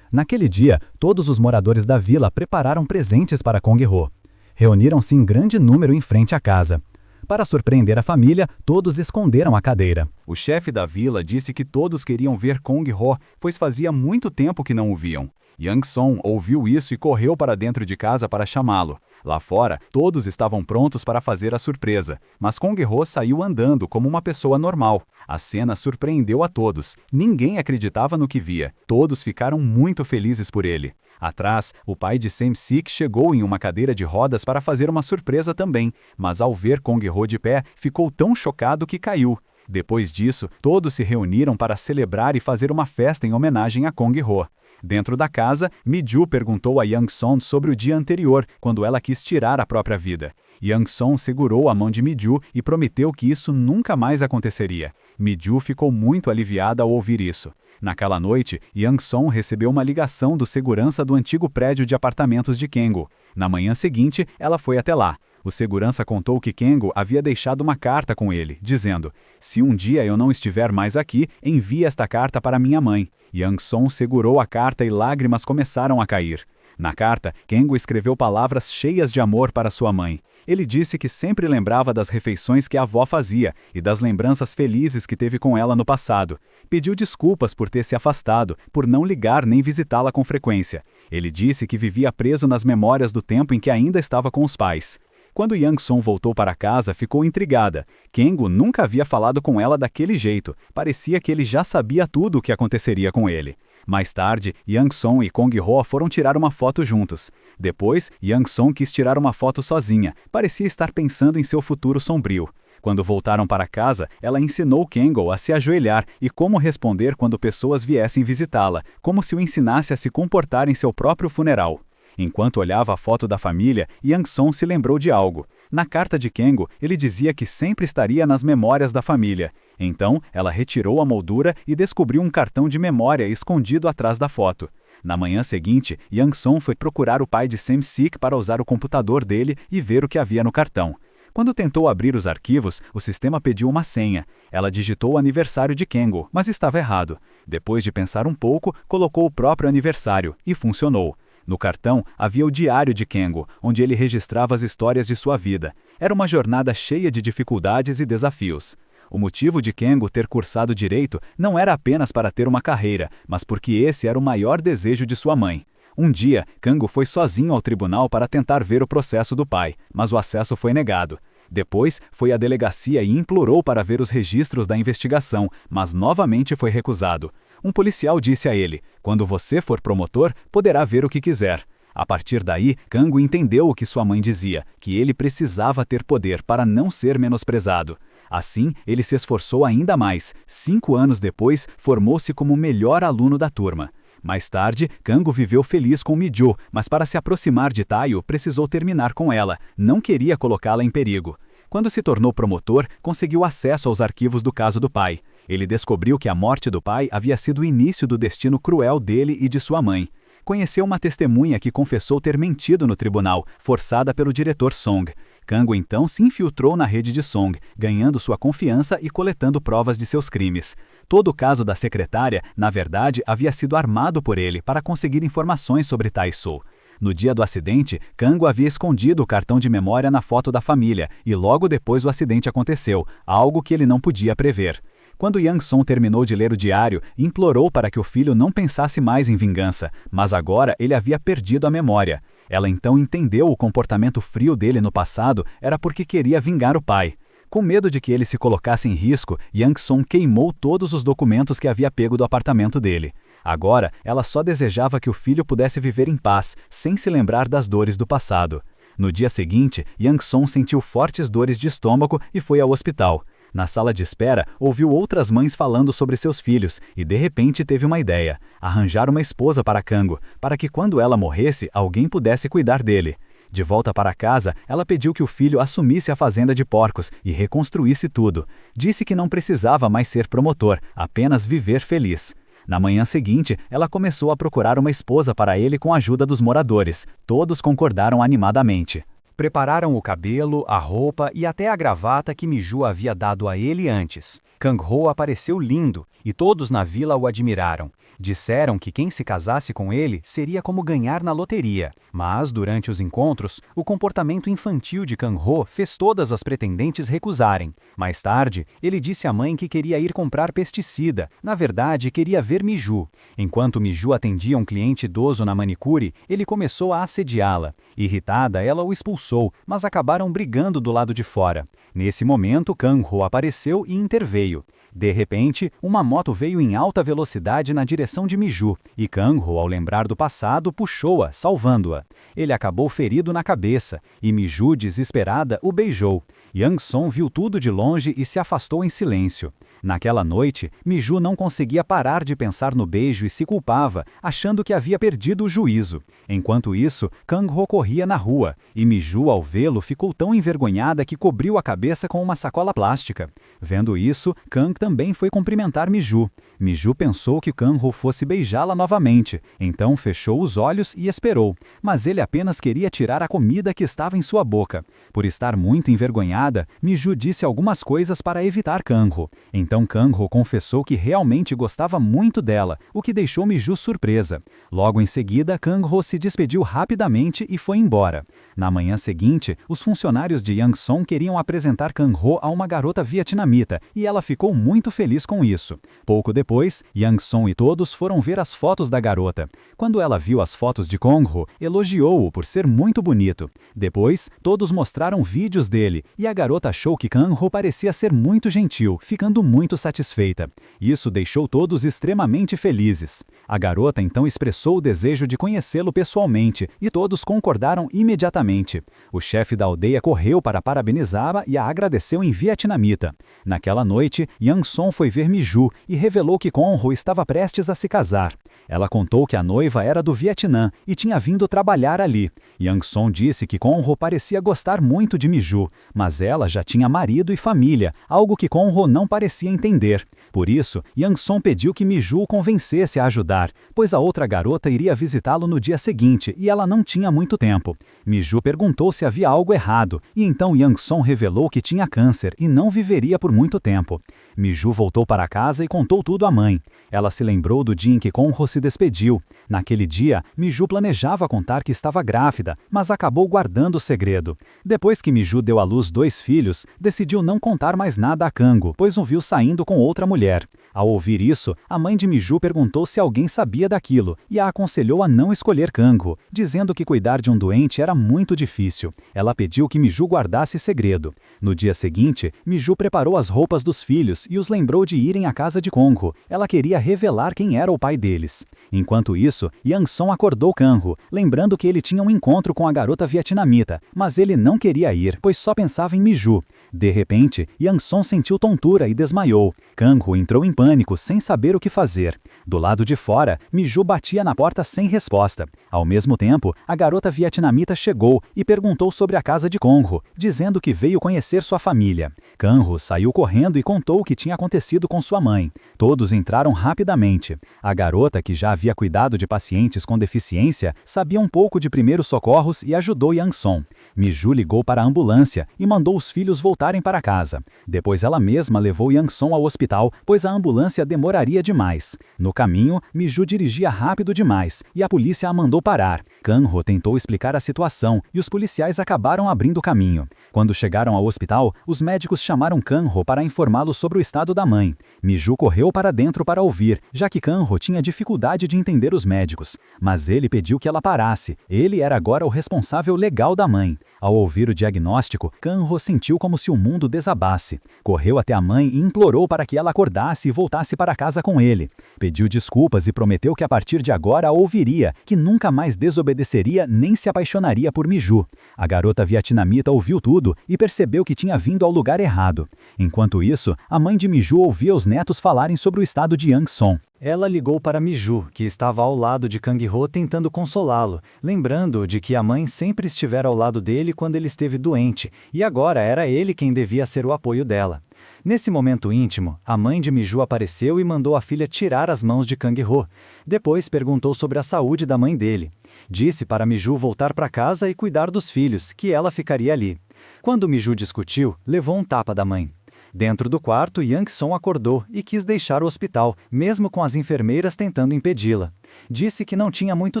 Naquele dia, todos os moradores da vila prepararam presentes para Kang-ho. Reuniram-se em grande número em frente à casa. Para surpreender a família, todos esconderam a cadeira. O chefe da vila disse que todos queriam ver Kang-ho, pois fazia muito tempo que não o viam. Yang-song ouviu isso e correu para dentro de casa para chamá-lo. Lá fora, todos estavam prontos para fazer a surpresa, mas Kang-ho saiu andando como uma pessoa normal. A cena surpreendeu a todos. Ninguém acreditava no que via. Todos ficaram muito felizes por ele. Atrás, o pai de Sem-Sik chegou em uma cadeira de rodas para fazer uma surpresa também, mas ao ver Kong-ho de pé, ficou tão chocado que caiu. Depois disso, todos se reuniram para celebrar e fazer uma festa em homenagem a Kong-ho. Dentro da casa, Mi-ju perguntou a Yang-son sobre o dia anterior, quando ela quis tirar a própria vida. Yang-son segurou a mão de Mi-ju e prometeu que isso nunca mais aconteceria. Mi-ju ficou muito aliviada ao ouvir isso. Naquela noite, Yang-son recebeu uma ligação do segurança do antigo prédio de apartamentos de Kengo. Na manhã seguinte, ela foi até lá. O segurança contou que Kengo havia deixado uma carta com ele, dizendo: "Se um dia eu não estiver mais aqui, envie esta carta para minha mãe." Yang-son segurou a carta e lágrimas começaram a cair. Na carta, Kengo escreveu palavras cheias de amor para sua mãe. Ele disse que sempre lembrava das refeições que a avó fazia e das lembranças felizes que teve com ela no passado. Pediu desculpas por ter se afastado, por não ligar nem visitá-la com frequência. Ele disse que vivia preso nas memórias do tempo em que ainda estava com os pais. Quando Yang-son voltou para casa, ficou intrigada. Kengo nunca havia falado com ela daquele jeito. Parecia que ele já sabia tudo o que aconteceria com ele. Mais tarde, Yang-son e Kong-ho foram tirar uma foto juntos. Depois, Yang-son quis tirar uma foto sozinha. Parecia estar pensando em seu futuro sombrio. Quando voltaram para casa, ela ensinou Kengo a se ajoelhar e como responder quando pessoas viessem visitá-la, como se o ensinasse a se comportar em seu próprio funeral. Enquanto olhava a foto da família, Yang-son se lembrou de algo. Na carta de Kengo, ele dizia que sempre estaria nas memórias da família. Então, ela retirou a moldura e descobriu um cartão de memória escondido atrás da foto. Na manhã seguinte, Yang-son foi procurar o pai de Sem-Sik para usar o computador dele e ver o que havia no cartão. Quando tentou abrir os arquivos, o sistema pediu uma senha. Ela digitou o aniversário de Kengo, mas estava errado. Depois de pensar um pouco, colocou o próprio aniversário, e funcionou. No cartão, havia o diário de Kengo, onde ele registrava as histórias de sua vida. Era uma jornada cheia de dificuldades e desafios. O motivo de Kengo ter cursado direito não era apenas para ter uma carreira, mas porque esse era o maior desejo de sua mãe. Um dia, Kengo foi sozinho ao tribunal para tentar ver o processo do pai, mas o acesso foi negado. Depois, foi à delegacia e implorou para ver os registros da investigação, mas novamente foi recusado. Um policial disse a ele: "Quando você for promotor, poderá ver o que quiser." A partir daí, Kengo entendeu o que sua mãe dizia, que ele precisava ter poder para não ser menosprezado. Assim, ele se esforçou ainda mais. 5 anos depois, formou-se como o melhor aluno da turma. Mais tarde, Kengo viveu feliz com Mi-ju, mas para se aproximar de Tayo, precisou terminar com ela. Não queria colocá-la em perigo. Quando se tornou promotor, conseguiu acesso aos arquivos do caso do pai. Ele descobriu que a morte do pai havia sido o início do destino cruel dele e de sua mãe. Conheceu uma testemunha que confessou ter mentido no tribunal, forçada pelo diretor Song. Kengo então se infiltrou na rede de Song, ganhando sua confiança e coletando provas de seus crimes. Todo o caso da secretária, na verdade, havia sido armado por ele para conseguir informações sobre Tae-soo. No dia do acidente, Kengo havia escondido o cartão de memória na foto da família e logo depois o acidente aconteceu, algo que ele não podia prever. Quando Yang-son terminou de ler o diário, implorou para que o filho não pensasse mais em vingança, mas agora ele havia perdido a memória. Ela então entendeu o comportamento frio dele no passado era porque queria vingar o pai. Com medo de que ele se colocasse em risco, Yang-son queimou todos os documentos que havia pego do apartamento dele. Agora, ela só desejava que o filho pudesse viver em paz, sem se lembrar das dores do passado. No dia seguinte, Yang-son sentiu fortes dores de estômago e foi ao hospital. Na sala de espera, ouviu outras mães falando sobre seus filhos e de repente teve uma ideia: arranjar uma esposa para Kengo, para que quando ela morresse, alguém pudesse cuidar dele. De volta para casa, ela pediu que o filho assumisse a fazenda de porcos e reconstruísse tudo. Disse que não precisava mais ser promotor, apenas viver feliz. Na manhã seguinte, ela começou a procurar uma esposa para ele com a ajuda dos moradores. Todos concordaram animadamente. Prepararam o cabelo, a roupa e até a gravata que Mi-ju havia dado a ele antes. Kang-ho apareceu lindo e todos na vila o admiraram. Disseram que quem se casasse com ele seria como ganhar na loteria. Mas, durante os encontros, o comportamento infantil de Kang-ho fez todas as pretendentes recusarem. Mais tarde, ele disse à mãe que queria ir comprar pesticida. Na verdade, queria ver Mi-ju. Enquanto Mi-ju atendia um cliente idoso na manicure, ele começou a assediá-la. Irritada, ela o expulsou expulsou, mas acabaram brigando do lado de fora. Nesse momento, Kang-ho apareceu e interveio. De repente, uma moto veio em alta velocidade na direção de Mi-ju, e Kang-ho, ao lembrar do passado, puxou-a, salvando-a. Ele acabou ferido na cabeça, e Mi-ju, desesperada, o beijou. Yang-song viu tudo de longe e se afastou em silêncio. Naquela noite, Mi-ju não conseguia parar de pensar no beijo e se culpava, achando que havia perdido o juízo. Enquanto isso, Kang-ho corria na rua, e Mi-ju, ao vê-lo, ficou tão envergonhada que cobriu a cabeça com uma sacola plástica. Vendo isso, Kang também foi cumprimentar Mi-ju. Mi-ju pensou que Kang-ho fosse beijá-la novamente, então fechou os olhos e esperou, mas ele apenas queria tirar a comida que estava em sua boca. Por estar muito envergonhada, Mi-ju disse algumas coisas para evitar Kang-ho. Então Kang-ho confessou que realmente gostava muito dela, o que deixou Mi-ju surpresa. Logo em seguida, Kang-ho se despediu rapidamente e foi embora. Na manhã seguinte, os funcionários de Yang-song queriam apresentar Kang-ho a uma garota vietnamita, e ela ficou muito feliz com isso. Pouco depois, Yang-song e todos foram ver as fotos da garota. Quando ela viu as fotos de Kang-ho, elogiou-o por ser muito bonito. Depois, todos mostraram vídeos dele, e a garota achou que Kang-ho parecia ser muito gentil, ficando muito satisfeita. Isso deixou todos extremamente felizes. A garota então expressou o desejo de conhecê-lo pessoalmente, e todos concordaram imediatamente. O chefe da aldeia correu para parabenizá-la e a agradeceu em vietnamita. Naquela noite, Yang-song foi ver Mi-ju e revelou que Kang-ho estava prestes a se casar. Ela contou que a noiva era do Vietnã e tinha vindo trabalhar ali. Yang-song disse que Kang-ho parecia gostar muito de Mi-ju, mas ela já tinha marido e família, algo que Kang-ho não parecia entender. Por isso, Yang-song pediu que Mi-ju o convencesse a ajudar, pois a outra garota iria visitá-lo no dia seguinte e ela não tinha muito tempo. Mi-ju perguntou se havia algo errado, e então Yang-song revelou que tinha câncer e não viveria por muito tempo. Mi-ju voltou para casa e contou tudo à mãe. Ela se lembrou do dia em que Kang-ho se despediu. Naquele dia, Mi-ju planejava contar que estava grávida, mas acabou guardando o segredo. Depois que Mi-ju deu à luz 2 filhos, decidiu não contar mais nada a Kang-ho, pois o viu saindo com outra mulher. Ao ouvir isso, a mãe de Mi-ju perguntou se alguém sabia daquilo e a aconselhou a não escolher Kang-ho, dizendo que cuidar de um doente era muito difícil. Ela pediu que Mi-ju guardasse segredo. No dia seguinte, Mi-ju preparou as roupas dos filhos e os lembrou de irem à casa de Kang-ho. Ela queria revelar quem era o pai deles. Enquanto isso, Yang-song acordou Kang-ho, lembrando que ele tinha um encontro com a garota vietnamita, mas ele não queria ir, pois só pensava em Mi-ju. De repente, Yang-song sentiu tontura e desmaiou. Kang-ho entrou em pânico, sem saber o que fazer. Do lado de fora, Mi-ju batia na porta sem resposta. Ao mesmo tempo, a garota vietnamita chegou e perguntou sobre a casa de Kang-ho, dizendo que veio conhecer sua família. Kang-ho saiu correndo e contou o que tinha acontecido com sua mãe. Todos entraram rapidamente. A garota, que já havia cuidado de pacientes com deficiência, sabia um pouco de primeiros socorros e ajudou Yang-song. Mi-ju ligou para a ambulância e mandou os filhos voltarem para casa. Depois ela mesma levou Yang-song ao hospital, pois a ambulância demoraria demais. No caminho, Mi-ju dirigia rápido demais e a polícia a mandou parar. Kang-ho tentou explicar a situação e os policiais acabaram abrindo caminho. Quando chegaram ao hospital, os médicos chamaram Kang-ho para informá-lo sobre o estado da mãe. Mi-ju correu para dentro para ouvir, já que Kang-ho tinha dificuldade de entender os médicos. Mas ele pediu que ela parasse. Ele era agora o responsável legal da mãe. Ao ouvir o diagnóstico, Kang-ho sentiu como se o mundo desabasse. Correu até a mãe e implorou para que ela acordasse e voltasse para casa com ele. Pediu desculpas e prometeu que a partir de agora a ouviria, que nunca mais desobedeceria nem se apaixonaria por Mi-ju. A garota vietnamita ouviu tudo e percebeu que tinha vindo ao lugar errado. Enquanto isso, a mãe de Mi-ju ouvia os netos falarem sobre o estado de Yang-song. Ela ligou para Mi-ju, que estava ao lado de Kang-ho tentando consolá-lo, lembrando de que a mãe sempre estivera ao lado dele quando ele esteve doente, e agora era ele quem devia ser o apoio dela. Nesse momento íntimo, a mãe de Mi-ju apareceu e mandou a filha tirar as mãos de Kang-ho. Depois perguntou sobre a saúde da mãe dele. Disse para Mi-ju voltar para casa e cuidar dos filhos, que ela ficaria ali. Quando Mi-ju discutiu, levou um tapa da mãe. Dentro do quarto, Yang-song acordou e quis deixar o hospital, mesmo com as enfermeiras tentando impedi-la. Disse que não tinha muito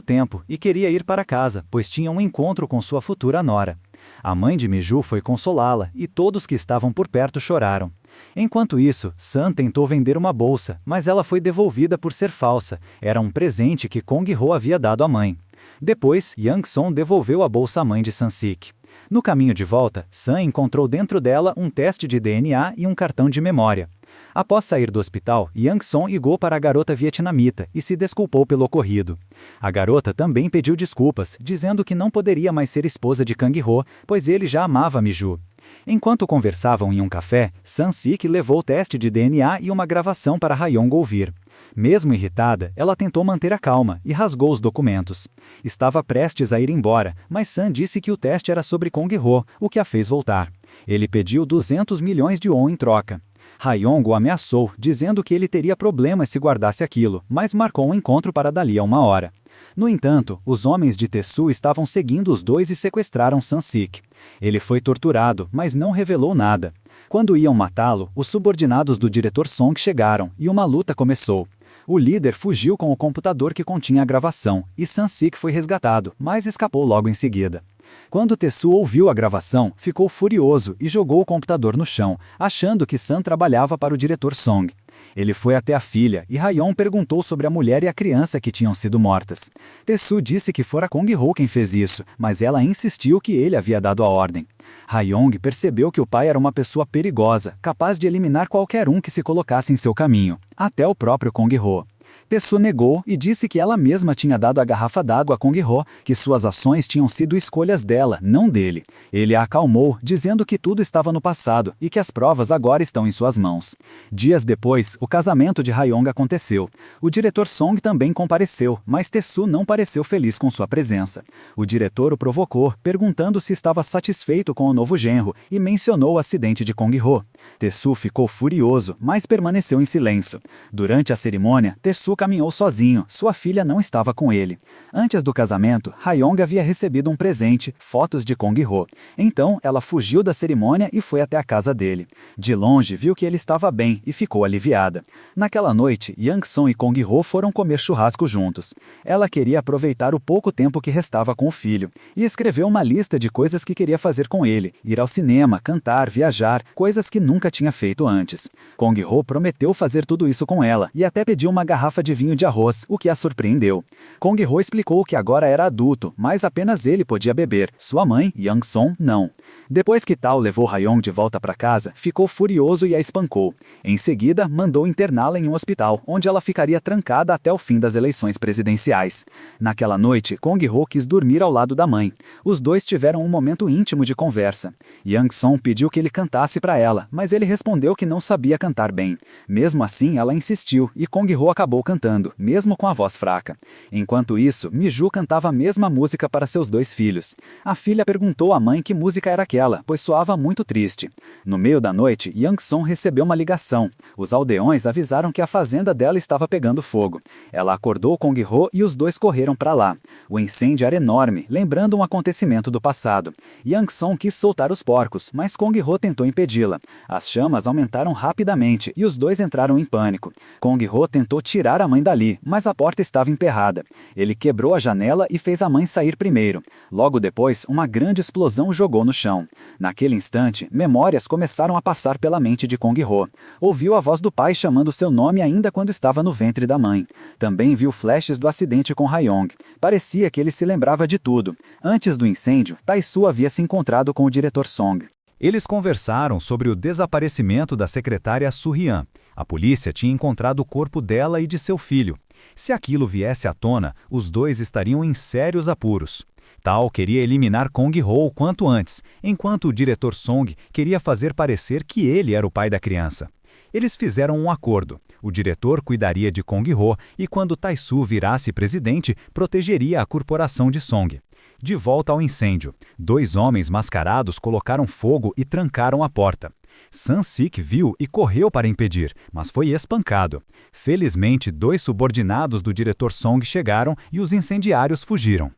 tempo e queria ir para casa, pois tinha um encontro com sua futura nora. A mãe de Mi-ju foi consolá-la e todos que estavam por perto choraram. Enquanto isso, Sun tentou vender uma bolsa, mas ela foi devolvida por ser falsa. Era um presente que Kang-ho havia dado à mãe. Depois, Yang-song devolveu a bolsa à mãe de Sun-sik. No caminho de volta, Sun encontrou dentro dela um teste de DNA e um cartão de memória. Após sair do hospital, Yang Song ligou para a garota vietnamita e se desculpou pelo ocorrido. A garota também pediu desculpas, dizendo que não poderia mais ser esposa de Kang-ho, pois ele já amava Miju. Enquanto conversavam em um café, Sun-sik levou o teste de DNA e uma gravação para Ha-yong ouvir. Mesmo irritada, ela tentou manter a calma e rasgou os documentos. Estava prestes a ir embora, mas Sun disse que o teste era sobre Kang-ho, o que a fez voltar. Ele pediu 200 milhões de won em troca. Ha-yong o ameaçou, dizendo que ele teria problemas se guardasse aquilo, mas marcou um encontro para dali a 1 hora. No entanto, os homens de Tae-soo estavam seguindo os dois e sequestraram Sun-sik. Ele foi torturado, mas não revelou nada. Quando iam matá-lo, os subordinados do diretor Song chegaram e uma luta começou. O líder fugiu com o computador que continha a gravação, e Sun-sik foi resgatado, mas escapou logo em seguida. Quando Tae-soo ouviu a gravação, ficou furioso e jogou o computador no chão, achando que Sun trabalhava para o diretor Song. Ele foi até a filha e Ha-yong perguntou sobre a mulher e a criança que tinham sido mortas. Tae-soo disse que fora Kang-ho quem fez isso, mas ela insistiu que ele havia dado a ordem. Ha-yong percebeu que o pai era uma pessoa perigosa, capaz de eliminar qualquer um que se colocasse em seu caminho, até o próprio Kang-ho. Tae-soo negou e disse que ela mesma tinha dado a garrafa d'água a Kang-ho, que suas ações tinham sido escolhas dela, não dele. Ele a acalmou, dizendo que tudo estava no passado e que as provas agora estão em suas mãos. Dias depois, o casamento de Ha-yong aconteceu. O diretor Song também compareceu, mas Tae-soo não pareceu feliz com sua presença. O diretor o provocou, perguntando se estava satisfeito com o novo genro e mencionou o acidente de Kang-ho. Tae-soo ficou furioso, mas permaneceu em silêncio. Durante a cerimônia, Tae-soo caminhou sozinho, sua filha não estava com ele. Antes do casamento, Ha-yong havia recebido um presente, fotos de Kang-ho. Então, ela fugiu da cerimônia e foi até a casa dele. De longe, viu que ele estava bem e ficou aliviada. Naquela noite, Yang Song e Kang-ho foram comer churrasco juntos. Ela queria aproveitar o pouco tempo que restava com o filho, e escreveu uma lista de coisas que queria fazer com ele, ir ao cinema, cantar, viajar, coisas que nunca tinha feito antes. Kang-ho prometeu fazer tudo isso com ela, e até pediu uma garrafa de vinho de arroz, o que a surpreendeu. Kang-ho explicou que agora era adulto, mas apenas ele podia beber, sua mãe, Yang Song, não. Depois que Tao levou Ha-yong de volta para casa, ficou furioso e a espancou. Em seguida, mandou interná-la em um hospital, onde ela ficaria trancada até o fim das eleições presidenciais. Naquela noite, Kang-ho quis dormir ao lado da mãe. Os dois tiveram um momento íntimo de conversa. Yang Song pediu que ele cantasse para ela, mas ele respondeu que não sabia cantar bem. Mesmo assim, ela insistiu, e Kang-ho acabou cantando, mesmo com a voz fraca. Enquanto isso, Miju cantava a mesma música para seus dois filhos. A filha perguntou à mãe que música era aquela, pois soava muito triste. No meio da noite, Yang Song recebeu uma ligação. Os aldeões avisaram que a fazenda dela estava pegando fogo. Ela acordou Kang-ho e os dois correram para lá. O incêndio era enorme, lembrando um acontecimento do passado. Yang Song quis soltar os porcos, mas Kang-ho tentou impedi-la. As chamas aumentaram rapidamente e os dois entraram em pânico. Kang-ho tentou tirar a mãe dali, mas a porta estava emperrada. Ele quebrou a janela e fez a mãe sair primeiro. Logo depois, uma grande explosão o jogou no chão. Naquele instante, memórias começaram a passar pela mente de Kang-ho. Ouviu a voz do pai chamando seu nome ainda quando estava no ventre da mãe. Também viu flashes do acidente com Ha-yong. Parecia que ele se lembrava de tudo. Antes do incêndio, Tae-soo havia se encontrado com o diretor Song. Eles conversaram sobre o desaparecimento da secretária Soo-hyun. A polícia tinha encontrado o corpo dela e de seu filho. Se aquilo viesse à tona, os dois estariam em sérios apuros. Tao queria eliminar Kang-ho o quanto antes, enquanto o diretor Song queria fazer parecer que ele era o pai da criança. Eles fizeram um acordo. O diretor cuidaria de Kang-ho e quando Tae-soo virasse presidente, protegeria a corporação de Song. De volta ao incêndio, dois homens mascarados colocaram fogo e trancaram a porta. Sun-sik viu e correu para impedir, mas foi espancado. Felizmente, dois subordinados do diretor Song chegaram e os incendiários fugiram.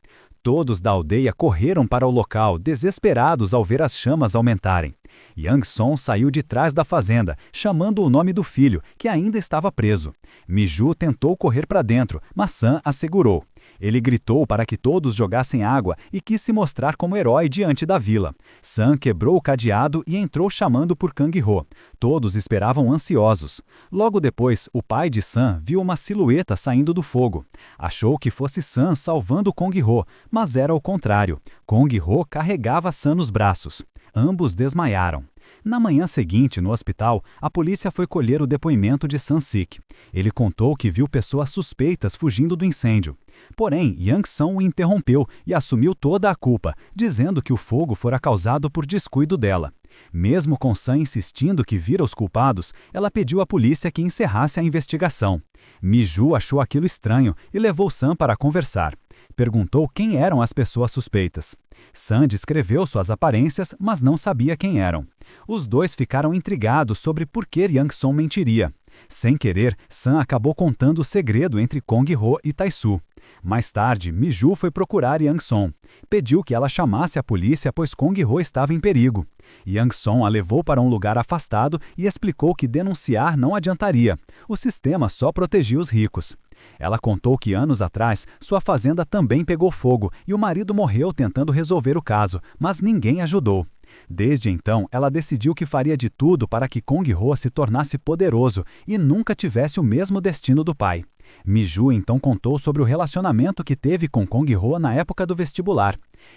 Todos da aldeia correram para o local, desesperados ao ver as chamas aumentarem. Yang Song saiu de trás da fazenda, chamando o nome do filho, que ainda estava preso. Mi-ju tentou correr para dentro, mas Sun a segurou. Ele gritou para que todos jogassem água e quis se mostrar como herói diante da vila. Sun quebrou o cadeado e entrou chamando por Kang-ho. Todos esperavam ansiosos. Logo depois, o pai de Sun viu uma silhueta saindo do fogo. Achou que fosse Sun salvando Kong-ho, mas era o contrário. Kong-ho carregava Sun nos braços. Ambos desmaiaram. Na manhã seguinte, no hospital, a polícia foi colher o depoimento de Sun-sik. Ele contou que viu pessoas suspeitas fugindo do incêndio. Porém, Yang Song o interrompeu e assumiu toda a culpa, dizendo que o fogo fora causado por descuido dela. Mesmo com Sun insistindo que vira os culpados, ela pediu à polícia que encerrasse a investigação. Mi-ju achou aquilo estranho e levou Sun para conversar. Perguntou quem eram as pessoas suspeitas. Sun descreveu suas aparências, mas não sabia quem eram. Os dois ficaram intrigados sobre por que Yang Song mentiria. Sem querer, Sun acabou contando o segredo entre Kong-ho e Tai-su. Mais tarde, Mi-ju foi procurar Yang Song. Pediu que ela chamasse a polícia, pois Kong-ho estava em perigo. Yang Song a levou para um lugar afastado e explicou que denunciar não adiantaria. O sistema só protegia os ricos. Ela contou que anos atrás, sua fazenda também pegou fogo e o marido morreu tentando resolver o caso, mas ninguém ajudou. Desde então, ela decidiu que faria de tudo para que Kong-ho se tornasse poderoso e nunca tivesse o mesmo destino do pai. Mi-ju então contou sobre o relacionamento que teve com Kong-ho na época do vestibular.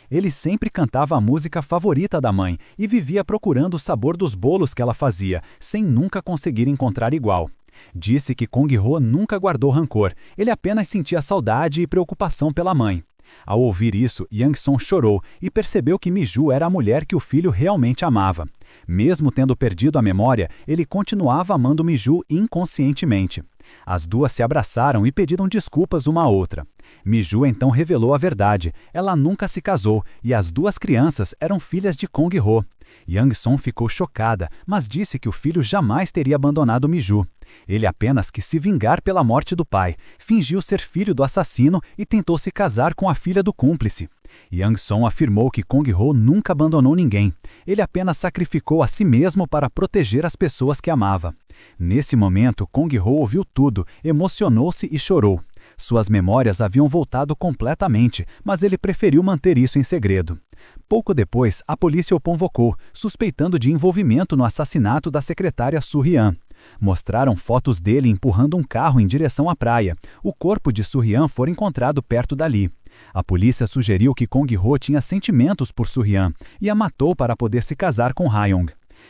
Ele sempre cantava a música favorita da mãe e vivia procurando o sabor dos bolos que ela fazia, sem nunca conseguir encontrar igual. Disse que Kong-ho nunca guardou rancor, ele apenas sentia saudade e preocupação pela mãe. Ao ouvir isso, Yang Song chorou e percebeu que Mi-ju era a mulher que o filho realmente amava. Mesmo tendo perdido a memória, ele continuava amando Mi-ju inconscientemente. As duas se abraçaram e pediram desculpas uma à outra. Mi-ju então revelou a verdade. Ela nunca se casou e as duas crianças eram filhas de Kong-ho. Yang Song ficou chocada, mas disse que o filho jamais teria abandonado Mi-ju. Ele apenas quis se vingar pela morte do pai, fingiu ser filho do assassino e tentou se casar com a filha do cúmplice. Yang Song afirmou que Kong-ho nunca abandonou ninguém. Ele apenas sacrificou a si mesmo para proteger as pessoas que amava. Nesse momento, Kong-ho ouviu tudo, emocionou-se e chorou. Suas memórias haviam voltado completamente, mas ele preferiu manter isso em segredo. Pouco depois, a polícia o convocou, suspeitando de envolvimento no assassinato da secretária Su-hyun. Mostraram fotos dele empurrando um carro em direção à praia. O corpo de Su-hyun foi encontrado perto dali. A polícia sugeriu que Kong-ho tinha sentimentos por Su-hyun e a matou para poder se casar com Ha-young.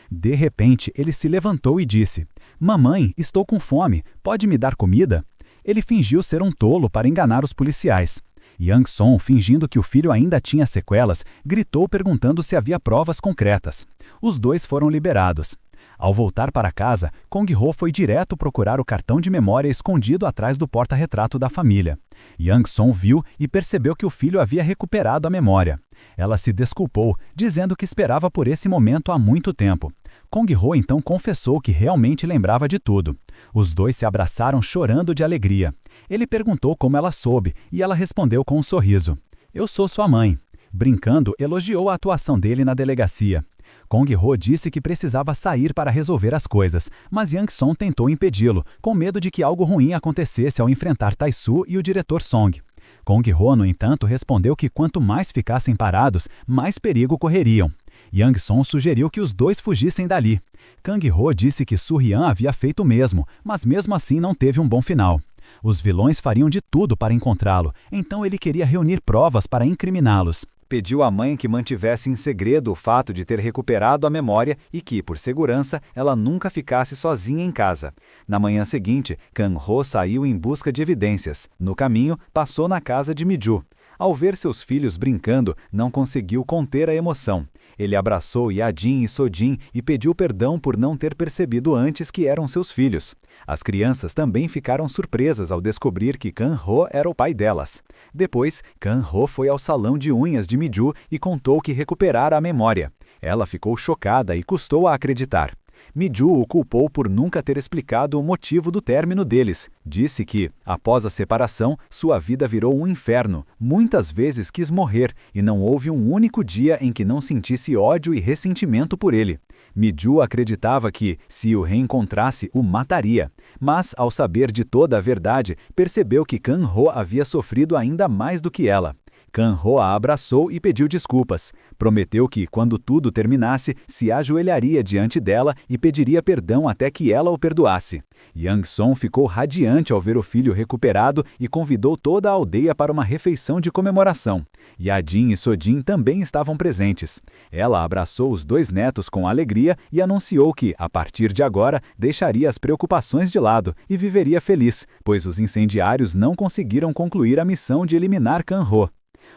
De repente, ele se levantou e disse: "Mamãe, estou com fome, pode me dar comida?" Ele fingiu ser um tolo para enganar os policiais. Yang Song, fingindo que o filho ainda tinha sequelas, gritou perguntando se havia provas concretas. Os dois foram liberados. Ao voltar para casa, Kong-ho foi direto procurar o cartão de memória escondido atrás do porta-retrato da família. Yang Song viu e percebeu que o filho havia recuperado a memória. Ela se desculpou, dizendo que esperava por esse momento há muito tempo. Kong-ho então confessou que realmente lembrava de tudo. Os dois se abraçaram chorando de alegria. Ele perguntou como ela soube e ela respondeu com um sorriso: "Eu sou sua mãe." Brincando, elogiou a atuação dele na delegacia. Kong-ho disse que precisava sair para resolver as coisas, mas Yang Song tentou impedi-lo, com medo de que algo ruim acontecesse ao enfrentar Tai-su e o diretor Song. Kong-ho, no entanto, respondeu que quanto mais ficassem parados, mais perigo correriam. Yang Song sugeriu que os dois fugissem dali. Kang-ho disse que Su-hyun havia feito o mesmo, mas mesmo assim não teve um bom final. Os vilões fariam de tudo para encontrá-lo, então ele queria reunir provas para incriminá-los. Pediu à mãe que mantivesse em segredo o fato de ter recuperado a memória e que, por segurança, ela nunca ficasse sozinha em casa. Na manhã seguinte, Kang-ho saiu em busca de evidências. No caminho, passou na casa de Mi-ju. Ao ver seus filhos brincando, não conseguiu conter a emoção. Ele abraçou Yadin e Sojin e pediu perdão por não ter percebido antes que eram seus filhos. As crianças também ficaram surpresas ao descobrir que Kang-ho era o pai delas. Depois, Kang-ho foi ao salão de unhas de Mi-ju e contou que recuperara a memória. Ela ficou chocada e custou a acreditar. Mi-ju o culpou por nunca ter explicado o motivo do término deles. Disse que, após a separação, sua vida virou um inferno. Muitas vezes quis morrer e não houve um único dia em que não sentisse ódio e ressentimento por ele. Mi-ju acreditava que, se o reencontrasse, o mataria, mas, ao saber de toda a verdade, percebeu que Kang-ho havia sofrido ainda mais do que ela. Kang-ho a abraçou e pediu desculpas. Prometeu que, quando tudo terminasse, se ajoelharia diante dela e pediria perdão até que ela o perdoasse. Yang-son ficou radiante ao ver o filho recuperado e convidou toda a aldeia para uma refeição de comemoração. Yadin e Sojin também estavam presentes. Ela abraçou os 2 netos com alegria e anunciou que, a partir de agora, deixaria as preocupações de lado e viveria feliz, pois os incendiários não conseguiram concluir a missão de eliminar Kang-ho.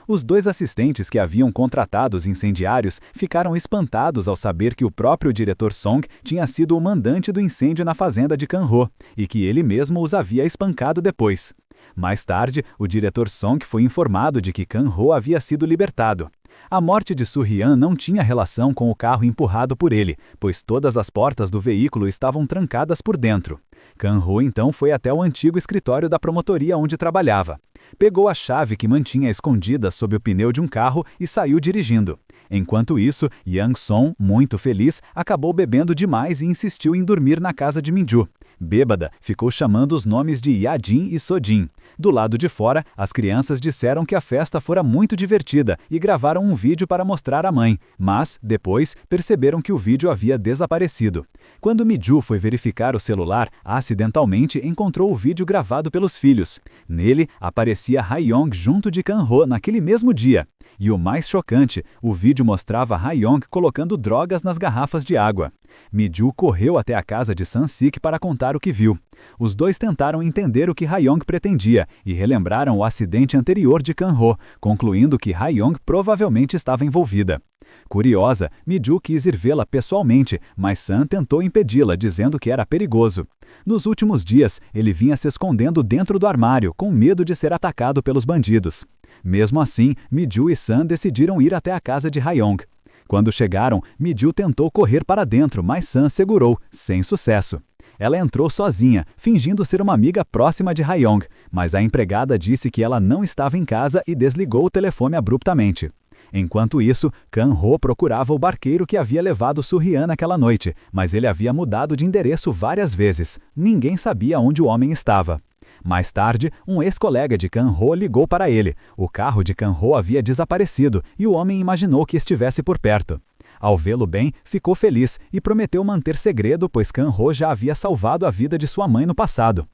Os 2 assistentes que haviam contratado os incendiários ficaram espantados ao saber que o próprio diretor Song tinha sido o mandante do incêndio na fazenda de Kang-ho e que ele mesmo os havia espancado depois. Mais tarde, o diretor Song foi informado de que Kang-ho havia sido libertado. A morte de Soo-hyun não tinha relação com o carro empurrado por ele, pois todas as portas do veículo estavam trancadas por dentro. Kang-ho então foi até o antigo escritório da promotoria onde trabalhava. Pegou a chave que mantinha escondida sob o pneu de um carro e saiu dirigindo. Enquanto isso, Yang-son, muito feliz, acabou bebendo demais e insistiu em dormir na casa de Min-ju. Bêbada, ficou chamando os nomes de Yadin e Sojin. Do lado de fora, as crianças disseram que a festa fora muito divertida e gravaram um vídeo para mostrar à mãe, mas, depois, perceberam que o vídeo havia desaparecido. Quando Mi-ju foi verificar o celular, acidentalmente encontrou o vídeo gravado pelos filhos. Nele, aparecia Ha-yong junto de Kang-ho naquele mesmo dia. E o mais chocante, o vídeo mostrava Ha-yong colocando drogas nas garrafas de água. Mi-ju correu até a casa de San-sik para contar o que viu. Os 2 tentaram entender o que Ha-yong pretendia e relembraram o acidente anterior de Kang-ho, concluindo que Ha-yong provavelmente estava envolvida. Curiosa, Mi-ju quis ir vê-la pessoalmente, mas San tentou impedi-la, dizendo que era perigoso. Nos últimos dias, ele vinha se escondendo dentro do armário, com medo de ser atacado pelos bandidos. Mesmo assim, Mi-ju e San decidiram ir até a casa de Ha-yong. Quando chegaram, Mi-ju tentou correr para dentro, mas San segurou, sem sucesso. Ela entrou sozinha, fingindo ser uma amiga próxima de Ha-yong, mas a empregada disse que ela não estava em casa e desligou o telefone abruptamente. Enquanto isso, Kang-ho procurava o barqueiro que havia levado Soo-hyun naquela noite, mas ele havia mudado de endereço várias vezes. Ninguém sabia onde o homem estava. Mais tarde, um ex-colega de Kang-ho ligou para ele. O carro de Kang-ho havia desaparecido e o homem imaginou que estivesse por perto. Ao vê-lo bem, ficou feliz e prometeu manter segredo, pois Kang-ho já havia salvado a vida de sua mãe no passado.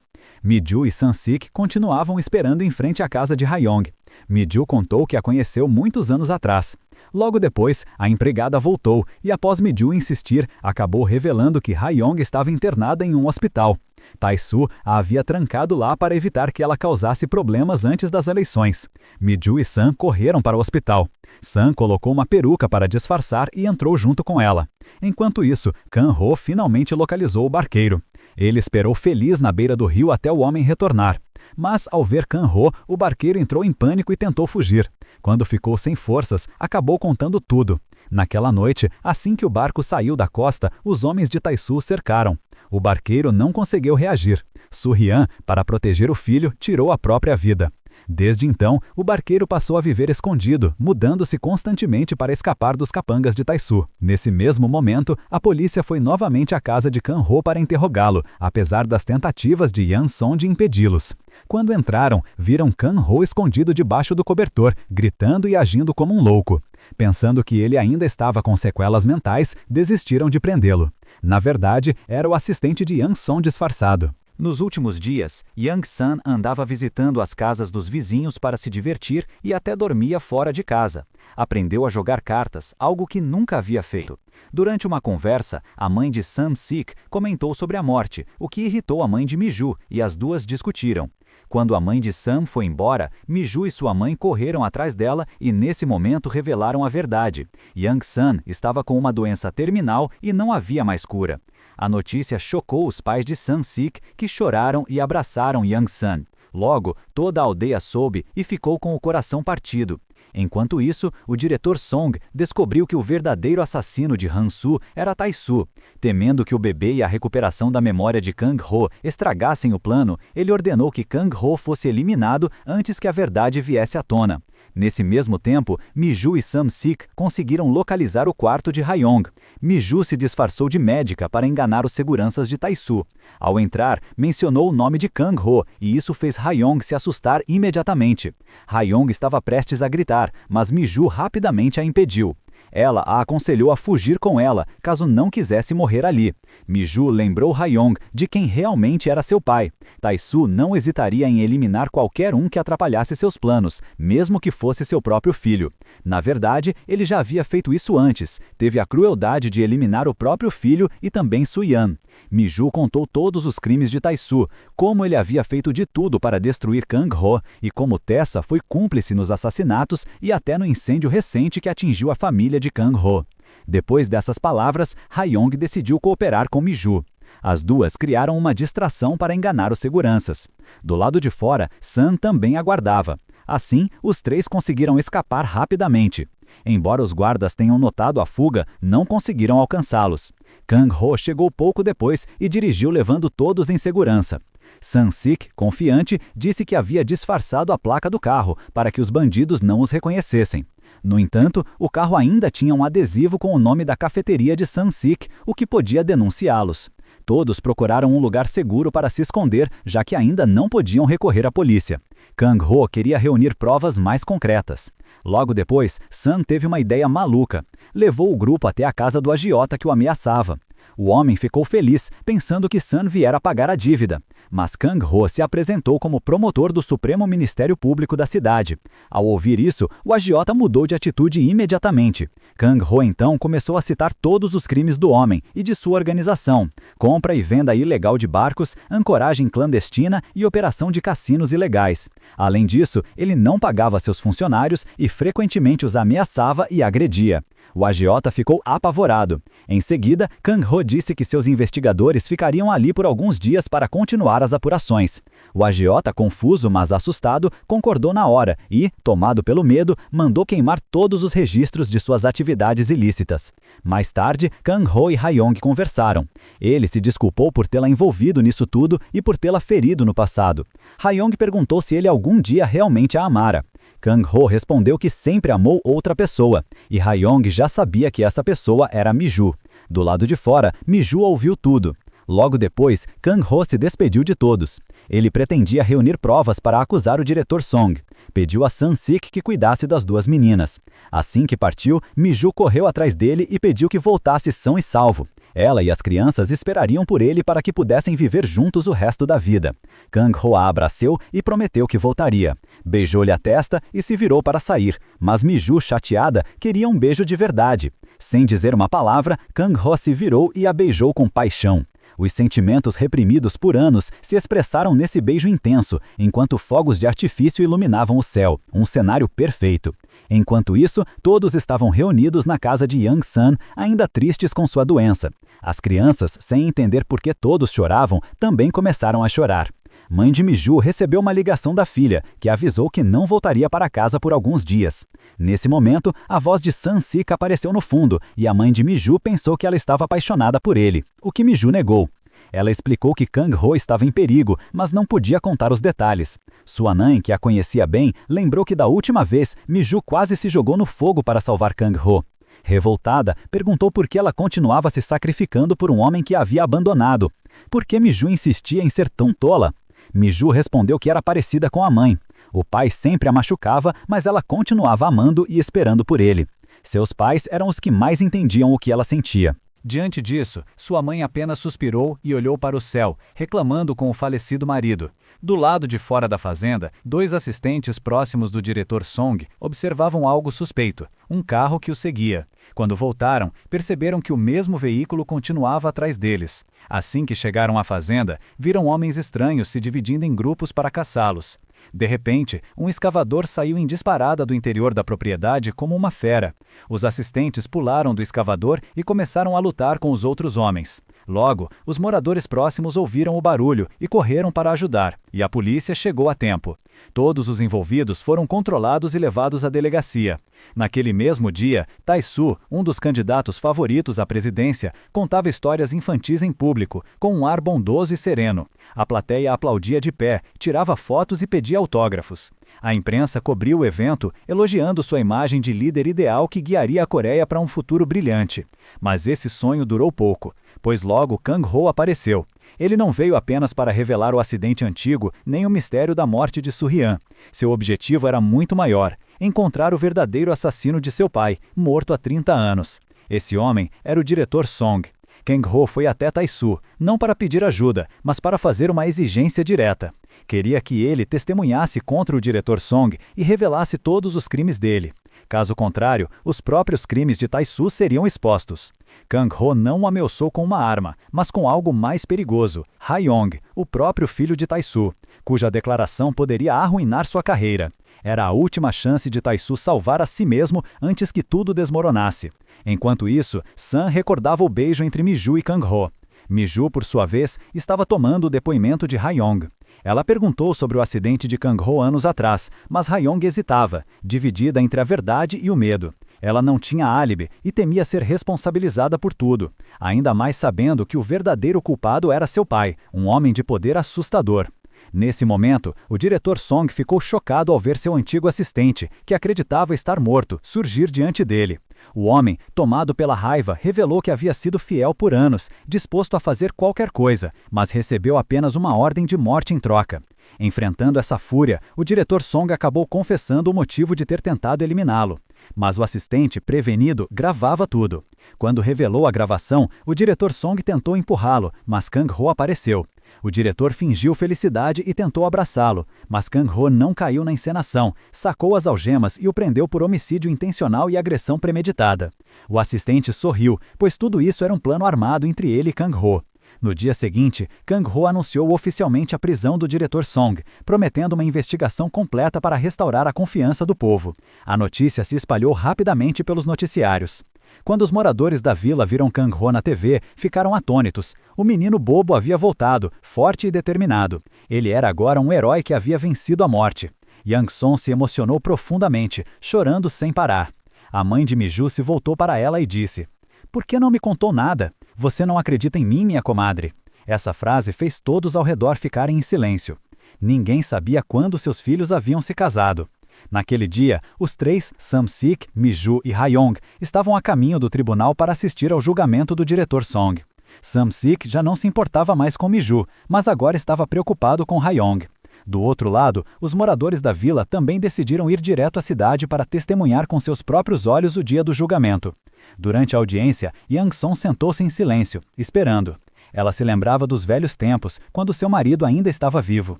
Mi-ju e San-sik continuavam esperando em frente à casa de Ha-yong. Mi-ju contou que a conheceu muitos anos atrás. Logo depois, a empregada voltou e, após Mi-ju insistir, acabou revelando que Ha-yong estava internada em um hospital. Tai-su a havia trancado lá para evitar que ela causasse problemas antes das eleições. Mi-ju e San correram para o hospital. San colocou uma peruca para disfarçar e entrou junto com ela. Enquanto isso, Kang-ho finalmente localizou o barqueiro. Ele esperou feliz na beira do rio até o homem retornar. Mas, ao ver Kang-ho, o barqueiro entrou em pânico e tentou fugir. Quando ficou sem forças, acabou contando tudo. Naquela noite, assim que o barco saiu da costa, os homens de Tai-su o cercaram. O barqueiro não conseguiu reagir. Soo-hyun, para proteger o filho, tirou a própria vida. Desde então, o barqueiro passou a viver escondido, mudando-se constantemente para escapar dos capangas de Tai-su. Nesse mesmo momento, a polícia foi novamente à casa de Kang-ho para interrogá-lo, apesar das tentativas de Yang-son de impedi-los. Quando entraram, viram Kang-ho escondido debaixo do cobertor, gritando e agindo como um louco. Pensando que ele ainda estava com sequelas mentais, desistiram de prendê-lo. Na verdade, era o assistente de Yang-son disfarçado. Nos últimos dias, Yang-san andava visitando as casas dos vizinhos para se divertir e até dormia fora de casa. Aprendeu a jogar cartas, algo que nunca havia feito. Durante uma conversa, a mãe de San-sik comentou sobre a morte, o que irritou a mãe de Mi-ju, e as duas discutiram. Quando a mãe de San foi embora, Mi-ju e sua mãe correram atrás dela e nesse momento revelaram a verdade. Yang-san estava com uma doença terminal e não havia mais cura. A notícia chocou os pais de San-sik, que choraram e abraçaram Yang-san. Logo, toda a aldeia soube e ficou com o coração partido. Enquanto isso, o diretor Song descobriu que o verdadeiro assassino de Han-su era Tai-su. Temendo que o bebê e a recuperação da memória de Kang-ho estragassem o plano, ele ordenou que Kang-ho fosse eliminado antes que a verdade viesse à tona. Nesse mesmo tempo, Mi-ju e Sam-sik conseguiram localizar o quarto de Ha-yong. Mi-ju se disfarçou de médica para enganar os seguranças de Tae-su. Ao entrar, mencionou o nome de Kang-ho e isso fez Ha-yong se assustar imediatamente. Ha-yong estava prestes a gritar, mas Mi-ju rapidamente a impediu. Ela a aconselhou a fugir com ela, caso não quisesse morrer ali. Mi-ju lembrou Ha-yong de quem realmente era seu pai. Tae-su não hesitaria em eliminar qualquer um que atrapalhasse seus planos, mesmo que fosse seu próprio filho. Na verdade, ele já havia feito isso antes. Teve a crueldade de eliminar o próprio filho e também Su-yan. Mi-ju contou todos os crimes de Tae-su, como ele havia feito de tudo para destruir Kang-ho e como Tessa foi cúmplice nos assassinatos e até no incêndio recente que atingiu a família de Kang-ho. Depois dessas palavras, Ha-yong decidiu cooperar com Mi-ju. As duas criaram uma distração para enganar os seguranças. Do lado de fora, Sam também aguardava. Assim, os três conseguiram escapar rapidamente. Embora os guardas tenham notado a fuga, não conseguiram alcançá-los. Kang-ho chegou pouco depois e dirigiu levando todos em segurança. Sam-sik, confiante, disse que havia disfarçado a placa do carro para que os bandidos não os reconhecessem. No entanto, o carro ainda tinha um adesivo com o nome da cafeteria de Sam-sik, o que podia denunciá-los. Todos procuraram um lugar seguro para se esconder, já que ainda não podiam recorrer à polícia. Kang-ho queria reunir provas mais concretas. Logo depois, Sam teve uma ideia maluca. Levou o grupo até a casa do agiota que o ameaçava. O homem ficou feliz, pensando que Sam viera pagar a dívida. Mas Kang-ho se apresentou como promotor do Supremo Ministério Público da cidade. Ao ouvir isso, o agiota mudou de atitude imediatamente. Kang-ho então começou a citar todos os crimes do homem e de sua organização: compra e venda ilegal de barcos, ancoragem clandestina e operação de cassinos ilegais. Além disso, ele não pagava seus funcionários e frequentemente os ameaçava e agredia. O agiota ficou apavorado. Em seguida, Kang-ho disse que seus investigadores ficariam ali por alguns dias para continuar as apurações. O agiota, confuso mas assustado, concordou na hora e, tomado pelo medo, mandou queimar todos os registros de suas atividades ilícitas. Mais tarde, Kang-ho e Ha-yong conversaram. Ele se desculpou por tê-la envolvido nisso tudo e por tê-la ferido no passado. Ha-yong perguntou se ele algum dia realmente a amara. Kang-ho respondeu que sempre amou outra pessoa, e Ha-yong já sabia que essa pessoa era Mi-ju. Do lado de fora, Mi-ju ouviu tudo. Logo depois, Kang-ho se despediu de todos. Ele pretendia reunir provas para acusar o diretor Song. Pediu a Sam-sik que cuidasse das duas meninas. Assim que partiu, Mi-ju correu atrás dele e pediu que voltasse são e salvo. Ela e as crianças esperariam por ele para que pudessem viver juntos o resto da vida. Kang-ho a abraceu e prometeu que voltaria. Beijou-lhe a testa e se virou para sair, mas Mi-ju, chateada, queria um beijo de verdade. Sem dizer uma palavra, Kang-ho se virou e a beijou com paixão. Os sentimentos reprimidos por anos se expressaram nesse beijo intenso, enquanto fogos de artifício iluminavam o céu, um cenário perfeito. Enquanto isso, todos estavam reunidos na casa de Young-san, ainda tristes com sua doença. As crianças, sem entender por que todos choravam, também começaram a chorar. Mãe de Mi-ju recebeu uma ligação da filha, que avisou que não voltaria para casa por alguns dias. Nesse momento, a voz de Sam-sik apareceu no fundo, e a mãe de Mi-ju pensou que ela estava apaixonada por ele, o que Mi-ju negou. Ela explicou que Kang-ho estava em perigo, mas não podia contar os detalhes. Sua mãe, que a conhecia bem, lembrou que da última vez, Mi-ju quase se jogou no fogo para salvar Kang-ho. Revoltada, perguntou por que ela continuava se sacrificando por um homem que a havia abandonado. Por que Mi-ju insistia em ser tão tola? Mi-ju respondeu que era parecida com a mãe. O pai sempre a machucava, mas ela continuava amando e esperando por ele. Seus pais eram os que mais entendiam o que ela sentia. Diante disso, sua mãe apenas suspirou e olhou para o céu, reclamando com o falecido marido. Do lado de fora da fazenda, dois assistentes próximos do diretor Song observavam algo suspeito, um carro que o seguia. Quando voltaram, perceberam que o mesmo veículo continuava atrás deles. Assim que chegaram à fazenda, viram homens estranhos se dividindo em grupos para caçá-los. De repente, um escavador saiu em disparada do interior da propriedade como uma fera. Os assistentes pularam do escavador e começaram a lutar com os outros homens. Logo, os moradores próximos ouviram o barulho e correram para ajudar, e a polícia chegou a tempo. Todos os envolvidos foram controlados e levados à delegacia. Naquele mesmo dia, Tai-su, um dos candidatos favoritos à presidência, contava histórias infantis em público, com um ar bondoso e sereno. A plateia aplaudia de pé, tirava fotos e pedia autógrafos. A imprensa cobriu o evento, elogiando sua imagem de líder ideal que guiaria a Coreia para um futuro brilhante. Mas esse sonho durou pouco, pois logo Kang-ho apareceu. Ele não veio apenas para revelar o acidente antigo, nem o mistério da morte de Soo-hyun. Seu objetivo era muito maior: encontrar o verdadeiro assassino de seu pai, morto há 30 anos. Esse homem era o diretor Song. Kang-ho foi até Tai-su, não para pedir ajuda, mas para fazer uma exigência direta. Queria que ele testemunhasse contra o diretor Song e revelasse todos os crimes dele. Caso contrário, os próprios crimes de Tai-su seriam expostos. Kang-ho não o ameaçou com uma arma, mas com algo mais perigoso: Ha-yong, o próprio filho de Tai-su, cuja declaração poderia arruinar sua carreira. Era a última chance de Tai-su salvar a si mesmo antes que tudo desmoronasse. Enquanto isso, Sam recordava o beijo entre Mi-ju e Kang-ho. Mi-ju, por sua vez, estava tomando o depoimento de Ha-yong. Ela perguntou sobre o acidente de Kang-ho anos atrás, mas Ha-yong hesitava, dividida entre a verdade e o medo. Ela não tinha álibi e temia ser responsabilizada por tudo, ainda mais sabendo que o verdadeiro culpado era seu pai, um homem de poder assustador. Nesse momento, o diretor Song ficou chocado ao ver seu antigo assistente, que acreditava estar morto, surgir diante dele. O homem, tomado pela raiva, revelou que havia sido fiel por anos, disposto a fazer qualquer coisa, mas recebeu apenas uma ordem de morte em troca. Enfrentando essa fúria, o diretor Song acabou confessando o motivo de ter tentado eliminá-lo. Mas o assistente, prevenido, gravava tudo. Quando revelou a gravação, o diretor Song tentou empurrá-lo, mas Kang-ho apareceu. O diretor fingiu felicidade e tentou abraçá-lo, mas Kang-ho não caiu na encenação, sacou as algemas e o prendeu por homicídio intencional e agressão premeditada. O assistente sorriu, pois tudo isso era um plano armado entre ele e Kang-ho. No dia seguinte, Kang-ho anunciou oficialmente a prisão do diretor Song, prometendo uma investigação completa para restaurar a confiança do povo. A notícia se espalhou rapidamente pelos noticiários. Quando os moradores da vila viram Kang-ho na TV, ficaram atônitos. O menino bobo havia voltado, forte e determinado. Ele era agora um herói que havia vencido a morte. Yang-son se emocionou profundamente, chorando sem parar. A mãe de Mi-ju se voltou para ela e disse: "Por que não me contou nada? Você não acredita em mim, minha comadre?" Essa frase fez todos ao redor ficarem em silêncio. Ninguém sabia quando seus filhos haviam se casado. Naquele dia, os três, Sam-sik, Mi-ju e Ha-yong, estavam a caminho do tribunal para assistir ao julgamento do diretor Song. Sam-sik já não se importava mais com Mi-ju, mas agora estava preocupado com Ha-yong. Do outro lado, os moradores da vila também decidiram ir direto à cidade para testemunhar com seus próprios olhos o dia do julgamento. Durante a audiência, Yang-son sentou-se em silêncio, esperando. Ela se lembrava dos velhos tempos, quando seu marido ainda estava vivo.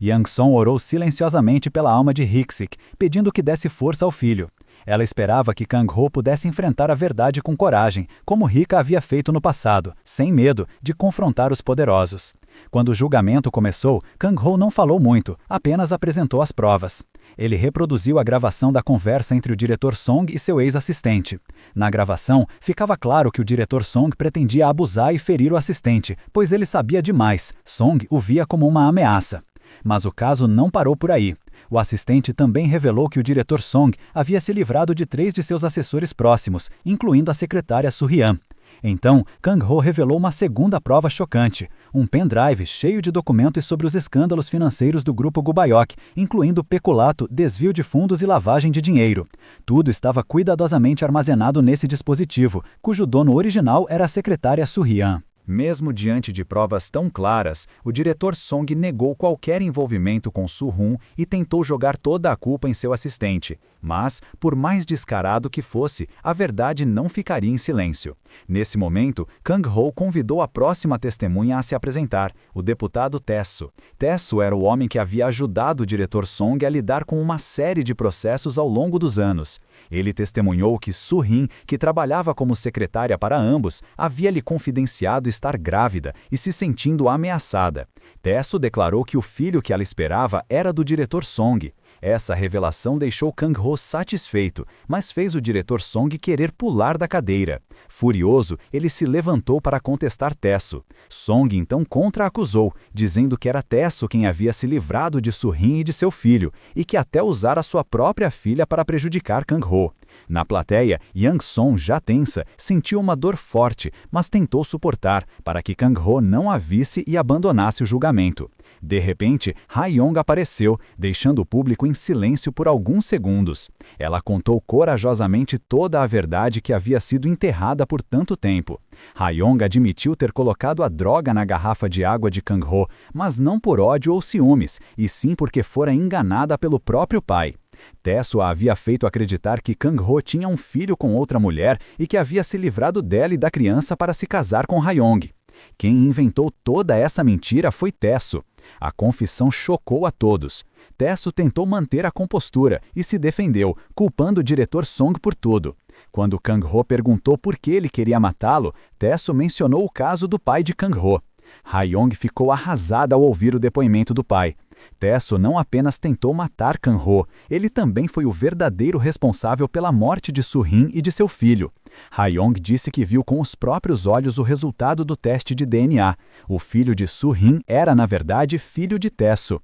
Yang-son orou silenciosamente pela alma de Hik-sik, pedindo que desse força ao filho. Ela esperava que Kang-ho pudesse enfrentar a verdade com coragem, como Rika havia feito no passado, sem medo de confrontar os poderosos. Quando o julgamento começou, Kang-ho não falou muito, apenas apresentou as provas. Ele reproduziu a gravação da conversa entre o diretor Song e seu ex-assistente. Na gravação, ficava claro que o diretor Song pretendia abusar e ferir o assistente, pois ele sabia demais. Song o via como uma ameaça. Mas o caso não parou por aí. O assistente também revelou que o diretor Song havia se livrado de 3 de seus assessores próximos, incluindo a secretária Soo-hyun. Então, Kang-ho revelou uma segunda prova chocante, um pendrive cheio de documentos sobre os escândalos financeiros do grupo Gubayok, incluindo peculato, desvio de fundos e lavagem de dinheiro. Tudo estava cuidadosamente armazenado nesse dispositivo, cujo dono original era a secretária Soo-hyun. Mesmo diante de provas tão claras, o diretor Song negou qualquer envolvimento com Soo-hyun e tentou jogar toda a culpa em seu assistente. Mas, por mais descarado que fosse, a verdade não ficaria em silêncio. Nesse momento, Kang-ho convidou a próxima testemunha a se apresentar, o deputado Tae-soo. Tae-soo era o homem que havia ajudado o diretor Song a lidar com uma série de processos ao longo dos anos. Ele testemunhou que Soo-hyun, que trabalhava como secretária para ambos, havia lhe confidenciado estar grávida e se sentindo ameaçada. Tae-soo declarou que o filho que ela esperava era do diretor Song. Essa revelação deixou Kang-ho satisfeito, mas fez o diretor Song querer pular da cadeira. Furioso, ele se levantou para contestar Taeso. Song então contra-acusou, dizendo que era Taeso quem havia se livrado de Su-rin e de seu filho, e que até usara sua própria filha para prejudicar Kang-ho. Na plateia, Yang-son, já tensa, sentiu uma dor forte, mas tentou suportar, para que Kang-ho não a visse e abandonasse o julgamento. De repente, Ha-yong apareceu, deixando o público em silêncio por alguns segundos. Ela contou corajosamente toda a verdade que havia sido enterrada por tanto tempo. Ha-yong admitiu ter colocado a droga na garrafa de água de Kang-ho, mas não por ódio ou ciúmes, e sim porque fora enganada pelo próprio pai. Taeso a havia feito acreditar que Kang-ho tinha um filho com outra mulher e que havia se livrado dela e da criança para se casar com Ha-yong. Quem inventou toda essa mentira foi Taeso. A confissão chocou a todos. Taeso tentou manter a compostura e se defendeu, culpando o diretor Song por tudo. Quando Kang-ho perguntou por que ele queria matá-lo, Taeso mencionou o caso do pai de Kang-ho. Ha-yong ficou arrasada ao ouvir o depoimento do pai. Taeso não apenas tentou matar Kang-ho, ele também foi o verdadeiro responsável pela morte de Su-rin e de seu filho. Ha-yong disse que viu com os próprios olhos o resultado do teste de DNA. O filho de Su-rin era, na verdade, filho de Taeso.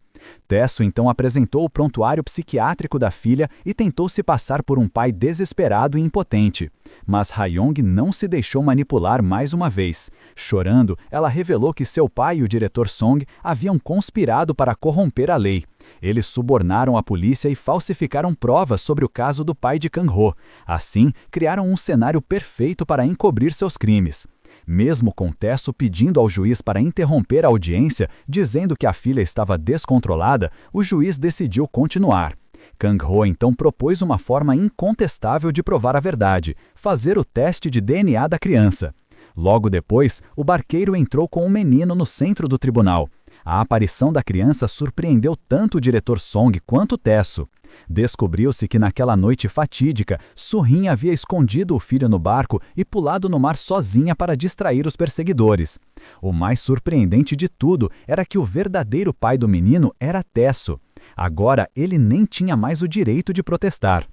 Taeso então apresentou o prontuário psiquiátrico da filha e tentou se passar por um pai desesperado e impotente. Mas Ha-yong não se deixou manipular mais uma vez. Chorando, ela revelou que seu pai e o diretor Song haviam conspirado para corromper a lei. Eles subornaram a polícia e falsificaram provas sobre o caso do pai de Kang-ho. Assim, criaram um cenário perfeito para encobrir seus crimes. Mesmo com Taeso pedindo ao juiz para interromper a audiência, dizendo que a filha estava descontrolada, o juiz decidiu continuar. Kang-ho então propôs uma forma incontestável de provar a verdade: fazer o teste de DNA da criança. Logo depois, o barqueiro entrou com um menino no centro do tribunal. A aparição da criança surpreendeu tanto o diretor Song quanto Taeso. Descobriu-se que naquela noite fatídica, Su-rin havia escondido o filho no barco e pulado no mar sozinha para distrair os perseguidores. O mais surpreendente de tudo era que o verdadeiro pai do menino era Taeso. Agora ele nem tinha mais o direito de protestar.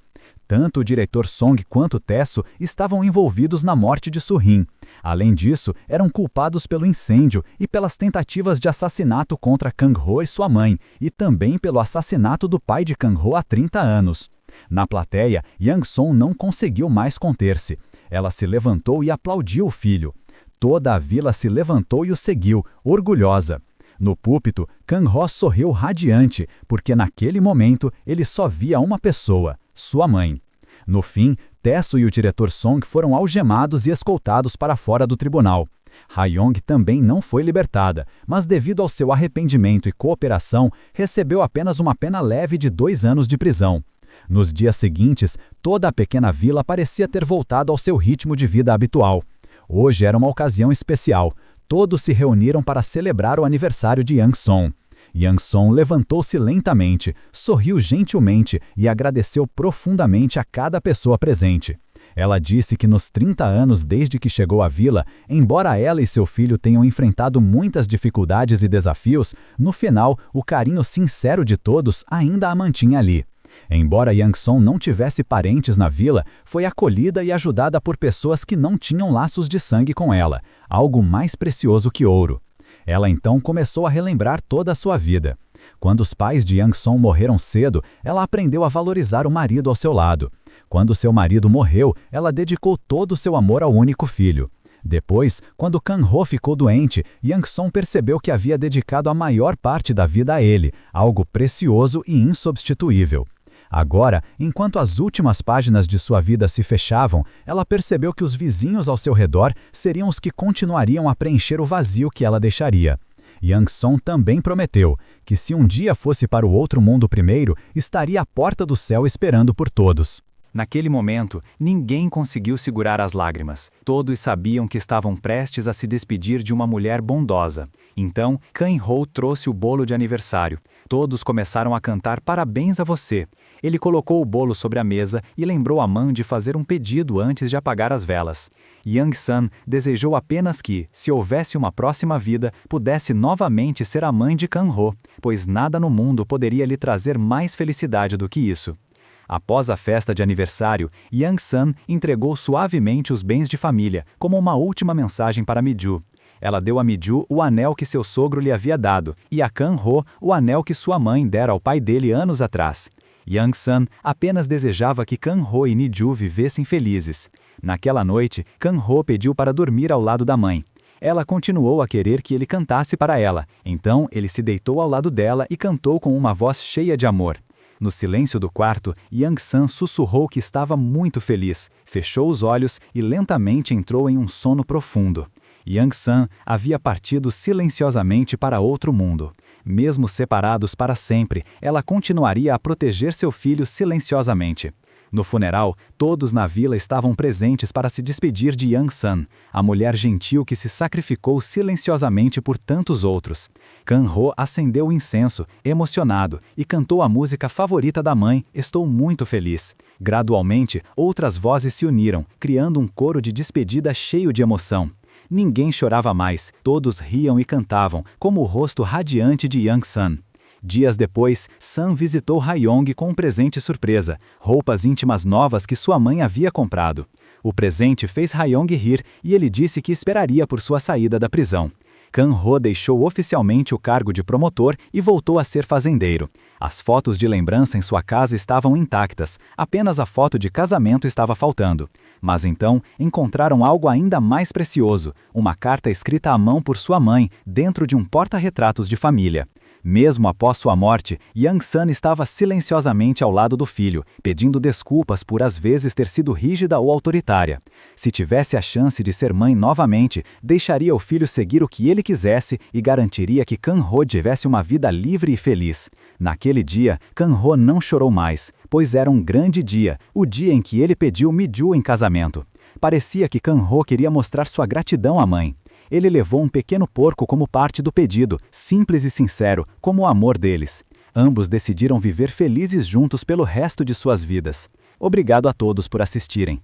Tanto o diretor Song quanto Taeso estavam envolvidos na morte de Su-rin. Além disso, eram culpados pelo incêndio e pelas tentativas de assassinato contra Kang-ho e sua mãe, e também pelo assassinato do pai de Kang-ho há 30 anos. Na plateia, Yang-son não conseguiu mais conter-se. Ela se levantou e aplaudiu o filho. Toda a vila se levantou e o seguiu, orgulhosa. No púlpito, Kang-ho sorriu radiante, porque naquele momento ele só via uma pessoa, sua mãe. No fim, Taeso e o diretor Song foram algemados e escoltados para fora do tribunal. Ha-yong também não foi libertada, mas devido ao seu arrependimento e cooperação, recebeu apenas uma pena leve de 2 anos de prisão. Nos dias seguintes, toda a pequena vila parecia ter voltado ao seu ritmo de vida habitual. Hoje era uma ocasião especial. Todos se reuniram para celebrar o aniversário de Yang-son. Yang-son levantou-se lentamente, sorriu gentilmente e agradeceu profundamente a cada pessoa presente. Ela disse que nos 30 anos desde que chegou à vila, embora ela e seu filho tenham enfrentado muitas dificuldades e desafios, no final, o carinho sincero de todos ainda a mantinha ali. Embora Yang-son não tivesse parentes na vila, foi acolhida e ajudada por pessoas que não tinham laços de sangue com ela, algo mais precioso que ouro. Ela então começou a relembrar toda a sua vida. Quando os pais de Yang-son morreram cedo, ela aprendeu a valorizar o marido ao seu lado. Quando seu marido morreu, ela dedicou todo o seu amor ao único filho. Depois, quando Kang-ho ficou doente, Yang-son percebeu que havia dedicado a maior parte da vida a ele, algo precioso e insubstituível. Agora, enquanto as últimas páginas de sua vida se fechavam, ela percebeu que os vizinhos ao seu redor seriam os que continuariam a preencher o vazio que ela deixaria. Yang-son também prometeu que, se um dia fosse para o outro mundo primeiro, estaria à porta do céu esperando por todos. Naquele momento, ninguém conseguiu segurar as lágrimas. Todos sabiam que estavam prestes a se despedir de uma mulher bondosa. Então, Kang-ho trouxe o bolo de aniversário. Todos começaram a cantar parabéns a você. Ele colocou o bolo sobre a mesa e lembrou a mãe de fazer um pedido antes de apagar as velas. Young-san desejou apenas que, se houvesse uma próxima vida, pudesse novamente ser a mãe de Kang-ho, pois nada no mundo poderia lhe trazer mais felicidade do que isso. Após a festa de aniversário, Young-san entregou suavemente os bens de família, como uma última mensagem para Mi-ju. Ela deu a Mi-ju o anel que seu sogro lhe havia dado, e a Kang-ho o anel que sua mãe dera ao pai dele anos atrás. Young-san apenas desejava que Kang-ho e Mi-ju vivessem felizes. Naquela noite, Kang-ho pediu para dormir ao lado da mãe. Ela continuou a querer que ele cantasse para ela, então ele se deitou ao lado dela e cantou com uma voz cheia de amor. No silêncio do quarto, Young-san sussurrou que estava muito feliz, fechou os olhos e lentamente entrou em um sono profundo. Young-san havia partido silenciosamente para outro mundo. Mesmo separados para sempre, ela continuaria a proteger seu filho silenciosamente. No funeral, todos na vila estavam presentes para se despedir de Young-san, a mulher gentil que se sacrificou silenciosamente por tantos outros. Kang-ho acendeu o incenso, emocionado, e cantou a música favorita da mãe, Estou Muito Feliz. Gradualmente, outras vozes se uniram, criando um coro de despedida cheio de emoção. Ninguém chorava mais, todos riam e cantavam, como o rosto radiante de Young-san. Dias depois, San visitou Ha-yong com um presente surpresa, roupas íntimas novas que sua mãe havia comprado. O presente fez Ha-yong rir e ele disse que esperaria por sua saída da prisão. Kang-ho deixou oficialmente o cargo de promotor e voltou a ser fazendeiro. As fotos de lembrança em sua casa estavam intactas, apenas a foto de casamento estava faltando. Mas então, encontraram algo ainda mais precioso, uma carta escrita à mão por sua mãe, dentro de um porta-retratos de família. Mesmo após sua morte, Young-san estava silenciosamente ao lado do filho, pedindo desculpas por às vezes ter sido rígida ou autoritária. Se tivesse a chance de ser mãe novamente, deixaria o filho seguir o que ele quisesse e garantiria que Kang-ho tivesse uma vida livre e feliz. Naquele dia, Kang-ho não chorou mais, pois era um grande dia, o dia em que ele pediu Mi-ju em casamento. Parecia que Kang-ho queria mostrar sua gratidão à mãe. Ele levou um pequeno porco como parte do pedido, simples e sincero, como o amor deles. Ambos decidiram viver felizes juntos pelo resto de suas vidas. Obrigado a todos por assistirem.